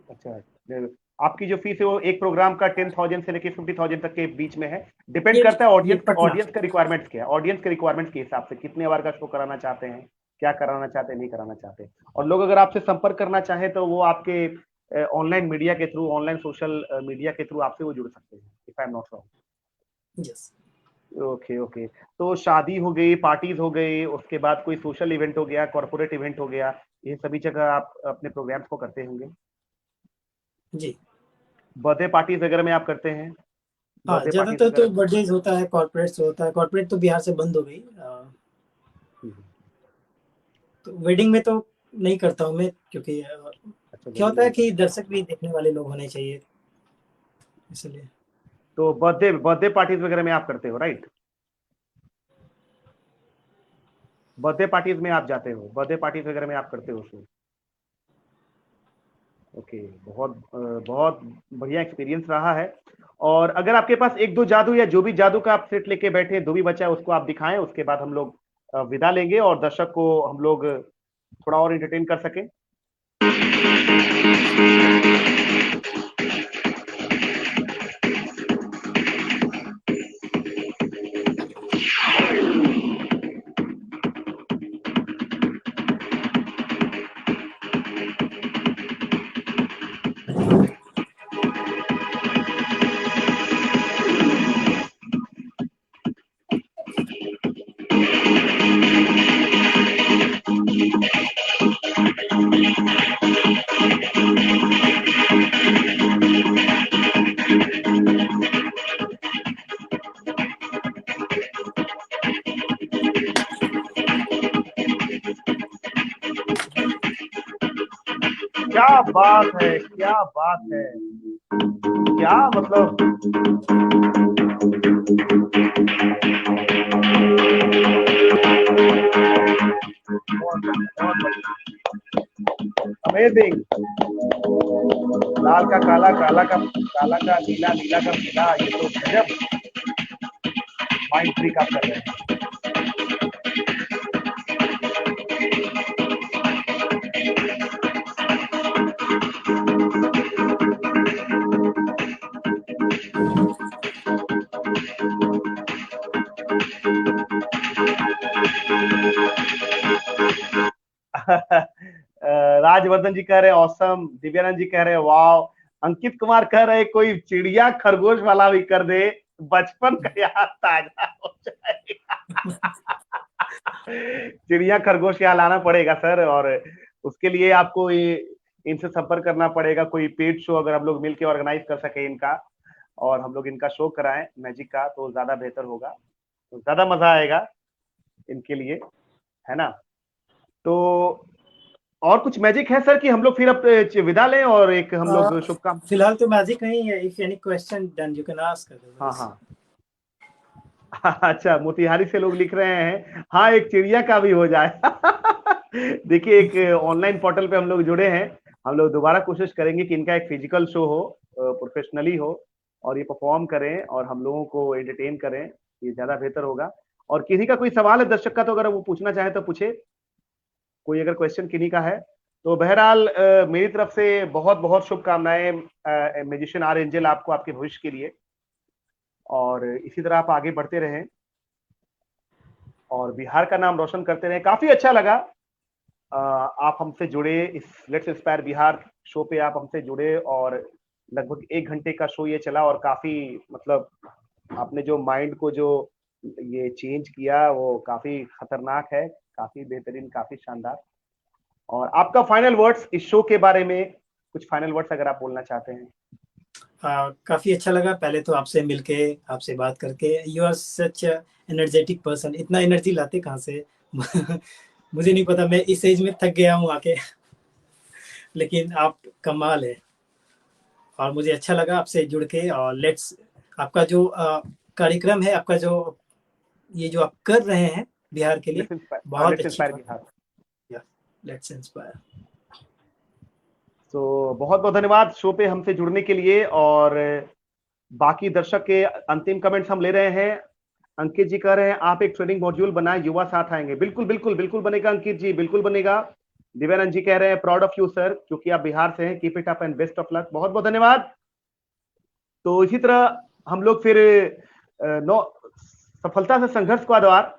अच्छा, आपकी जो फीस है वो एक प्रोग्राम का 10,000 से लेके 50,000 तक के बीच में है, डिपेंड ये करता है ऑडियंस पटना। ऑडियंस का रिक्वायरमेंट्स क्या है, ऑडियंस के रिक्वायरमेंट्स के हिसाब से कितने बार का शो कराना चाहते हैं, क्या कराना चाहते हैं, नहीं कराना चाहते। और लोग अगर आपसे संपर्क करना चाहें तो वो आपके ऑनलाइन मीडिया के थ्रू, ऑनलाइन सोशल मीडिया के थ्रू आपसे वो जुड़ सकते हैं, if I am not wrong. Yes. Okay okay. तो शादी हो गई, पार्टीज हो गई, उसके बाद कोई सोशल इवेंट हो गया, कॉर्पोरेट इवेंट हो गया, ये सभी जगह आप अपने प्रोग्राम्स को करते होंगे। जी बर्थडे पार्टीज वगैरह में आप करते हैं? हाँ, बर्थडे पार्टीज ज्यादातर तो वगैरह? बर्थडेज होता है, कॉर्पोरेट्स होता है। कॉर्पोरेट तो बिहार से बंद हो गई। हम्म, तो वेडिंग में तो नहीं करता हूँ मैं, क्योंकि अच्छा, क्या वेडिंग होता में है नहीं कि करते। दर्शक भी देखने वाले लोग होने चाहिए, इसलिए। तो बर्थडे बर्थडे पार्टीज वगैरह में आप करते हो, राइट? बर्थडे पार्टीज में आप जाते हो, बर्थडे पार्टीज वगैरह में आप करते हो शो? ओके, बहुत बढ़िया एक्सपीरियंस रहा है। और अगर आपके पास एक दो जादू या जो भी जादू का आप सेट लेके बैठे, जो भी बचा है उसको आप दिखाएं, उसके बाद हम लोग विदा लेंगे और दर्शक को हम लोग थोड़ा और एंटरटेन कर सकें। क्या बात है, क्या बात है, क्या मतलब। अमेजिंग। लाल का काला, काला का नीला, नीला का पीला, ये तो गजब माइंड ट्रिक आप कर रहे हैं। राजवर्धन जी कह रहे हैं ऑसम, दिव्यानंद जी कह रहे हैं वाव, अंकित कुमार कह रहे हैं कोई चिड़िया खरगोश वाला भी कर दे, बचपन का याद ताजा हो जाएगा। चिड़िया खरगोश यहाँ लाना पड़ेगा सर, और उसके लिए आपको इनसे संपर्क करना पड़ेगा, कोई पेड शो अगर हम लोग मिलकर ऑर्गेनाइज कर सके इनका, और हम लोग इनका शो कराएं मैजिक का, तो ज्यादा बेहतर होगा, तो ज्यादा मजा आएगा इनके लिए, है ना? तो और कुछ मैजिक है सर कि हम लोग फिर अब विदा लें और एक हम लोग शुभकामनाएं? फिलहाल तो मैजिक नहीं है। If any question then you can ask. हाँ हाँ। अच्छा, मोतिहारी से लोग लिख रहे हैं हाँ एक चिड़िया का भी हो जाए। देखिए, एक ऑनलाइन पोर्टल पे हम लोग जुड़े हैं, हम लोग दोबारा कोशिश करेंगे कि इनका एक फिजिकल शो हो, प्रोफेशनली हो, और ये परफॉर्म करें और हम लोगों को एंटरटेन करें, ये ज्यादा बेहतर होगा। और किसी का कोई सवाल है दर्शक का तो अगर वो पूछना चाहे तो पूछे, कोई अगर क्वेश्चन किन्हीं का है तो। बहरहाल मेरी तरफ से बहुत बहुत शुभकामनाएं म्यूजिशियन आर एंजल आपको, आपके भविष्य के लिए, और इसी तरह आप आगे बढ़ते रहें और बिहार का नाम रोशन करते रहें। काफी अच्छा लगा आप हमसे जुड़े, इस लेट्स इंस्पायर बिहार शो पे आप हमसे जुड़े, और लगभग 1 घंटे का शो ये चला, और काफी मतलब आपने जो माइंड को जो ये चेंज किया वो काफी खतरनाक है, काफी बेहतरीन, काफी शानदार। और आपका फाइनल वर्ड्स इस शो के बारे में, कुछ फाइनल वर्ड्स अगर आप बोलना चाहते हैं। काफी अच्छा लगा पहले तो आपसे मिलके, आपसे बात करके। You are such energetic person. इतना एनर्जी लाते कहाँ से? मुझे नहीं पता, मैं इस एज में थक गया हूँ आके। लेकिन आप कमाल है, और मुझे अच्छा लगा आपसे जुड़ के। और लेट्स, आपका जो कार्यक्रम है, आपका जो ये जो आप कर रहे हैं बिहार के लिए, बहुत लेट्स अच्छी इंस्पायर बात बिहार। है। Let's inspire. तो बहुत बहुत धन्यवाद शो पे हमसे जुड़ने के लिए। और बाकी दर्शक के अंतिम कमेंट्स हम ले रहे हैं। अंकित जी कह रहे हैं आप एक ट्रेनिंग मॉड्यूल बनाए, युवा साथ आएंगे। बिल्कुल बिल्कुल बिल्कुल बनेगा अंकित जी, बिल्कुल बनेगा। दिव्यानंद जी कह रहे हैं प्राउड ऑफ यू सर, क्योंकि आप बिहार से हैं, keep it up and best of luck. बहुत बहुत धन्यवाद। तो इसी तरह हम लोग फिर नौ सफलता से संघर्ष का द्वार,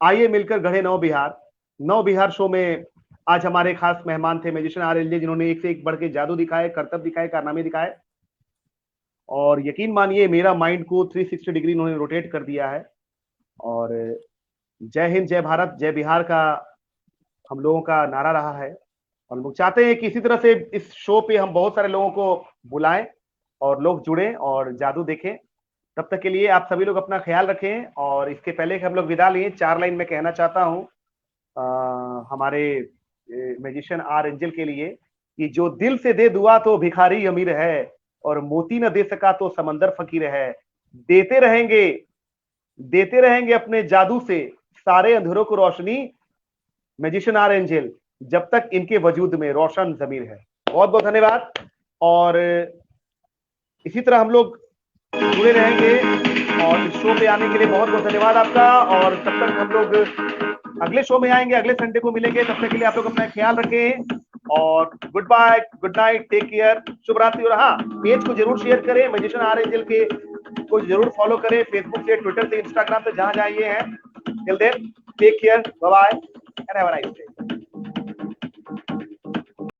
आइए मिलकर गढ़े नव बिहार। नव बिहार शो में आज हमारे खास मेहमान थे मैजिशियन आर एंजल, जिन्होंने एक से एक बढ़ के जादू दिखाए, करतब दिखाए, कारनामे दिखाए, और यकीन मानिए मेरा माइंड को 360 डिग्री उन्होंने रोटेट कर दिया है। और जय हिंद, जय भारत, जय बिहार का हम लोगों का नारा रहा है, और हम लोग चाहते हैं कि इसी तरह से इस शो पे हम बहुत सारे लोगों को बुलाएं और लोग जुड़ें और जादू देखें। तब तक के लिए आप सभी लोग अपना ख्याल रखें। और इसके पहले कि हम लोग विदा लें, 4 लाइन में कहना चाहता हूं हमारे मैजिशियन आर एंजल के लिए कि जो दिल से दे दुआ तो भिखारी अमीर है, और मोती न दे सका तो समंदर फकीर है। देते रहेंगे अपने जादू से सारे अंधेरों को रोशनी, मैजिशियन आर एंजल, जब तक इनके वजूद में रोशन जमीर है। बहुत बहुत धन्यवाद। और इसी तरह हम लोग जुड़े रहेंगे, और इस शो पे आने के लिए बहुत बहुत धन्यवाद आपका। और तब तक हम लोग अगले शो में आएंगे, अगले संडे को मिलेंगे। तब तक के लिए आप लोग अपना ख्याल रखें, और good bye, good night, take care, शुभ रात्रि। और हाँ, पेज को जरूर शेयर करें, मैजिशियन आर एंजल के को जरूर फॉलो करें, फेसबुक से, ट्विटर से, इंस्टाग्राम से, जहां जहां ये हैं। Till then take care, bye bye and have a nice day.